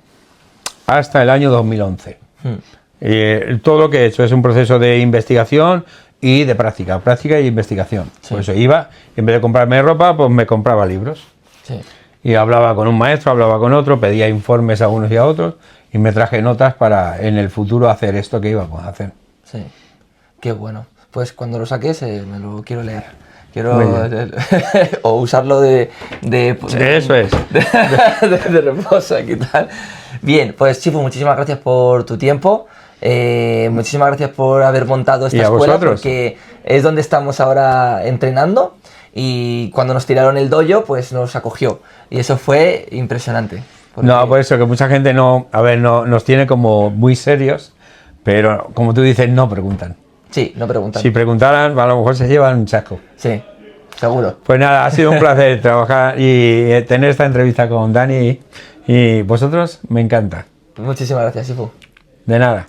hasta el año 2011. Todo lo que he hecho es un proceso de investigación y de práctica e investigación. Sí. Por eso iba, en vez de comprarme ropa, pues me compraba libros. Sí. Y hablaba con un maestro, hablaba con otro, pedía informes a unos y a otros y me traje notas para en el futuro hacer esto que íbamos a hacer. Sí, qué bueno. Pues cuando lo saques me lo quiero leer. Quiero o usarlo eso es. De reposo y tal. Bien, pues Sifu, muchísimas gracias por tu tiempo. Muchísimas gracias por haber montado esta escuela, vosotros? Porque es donde estamos ahora entrenando. Y cuando nos tiraron el dojo, pues nos acogió. Y eso fue impresionante. Porque... No, por eso que mucha gente no nos tiene como muy serios, pero como tú dices, no preguntan. Sí, no preguntan. Si preguntaran, a lo mejor se llevan un chasco. Sí, seguro. Pues nada, ha sido un placer trabajar y tener esta entrevista con Dani. Y vosotros, me encanta. Muchísimas gracias, Sifu. De nada.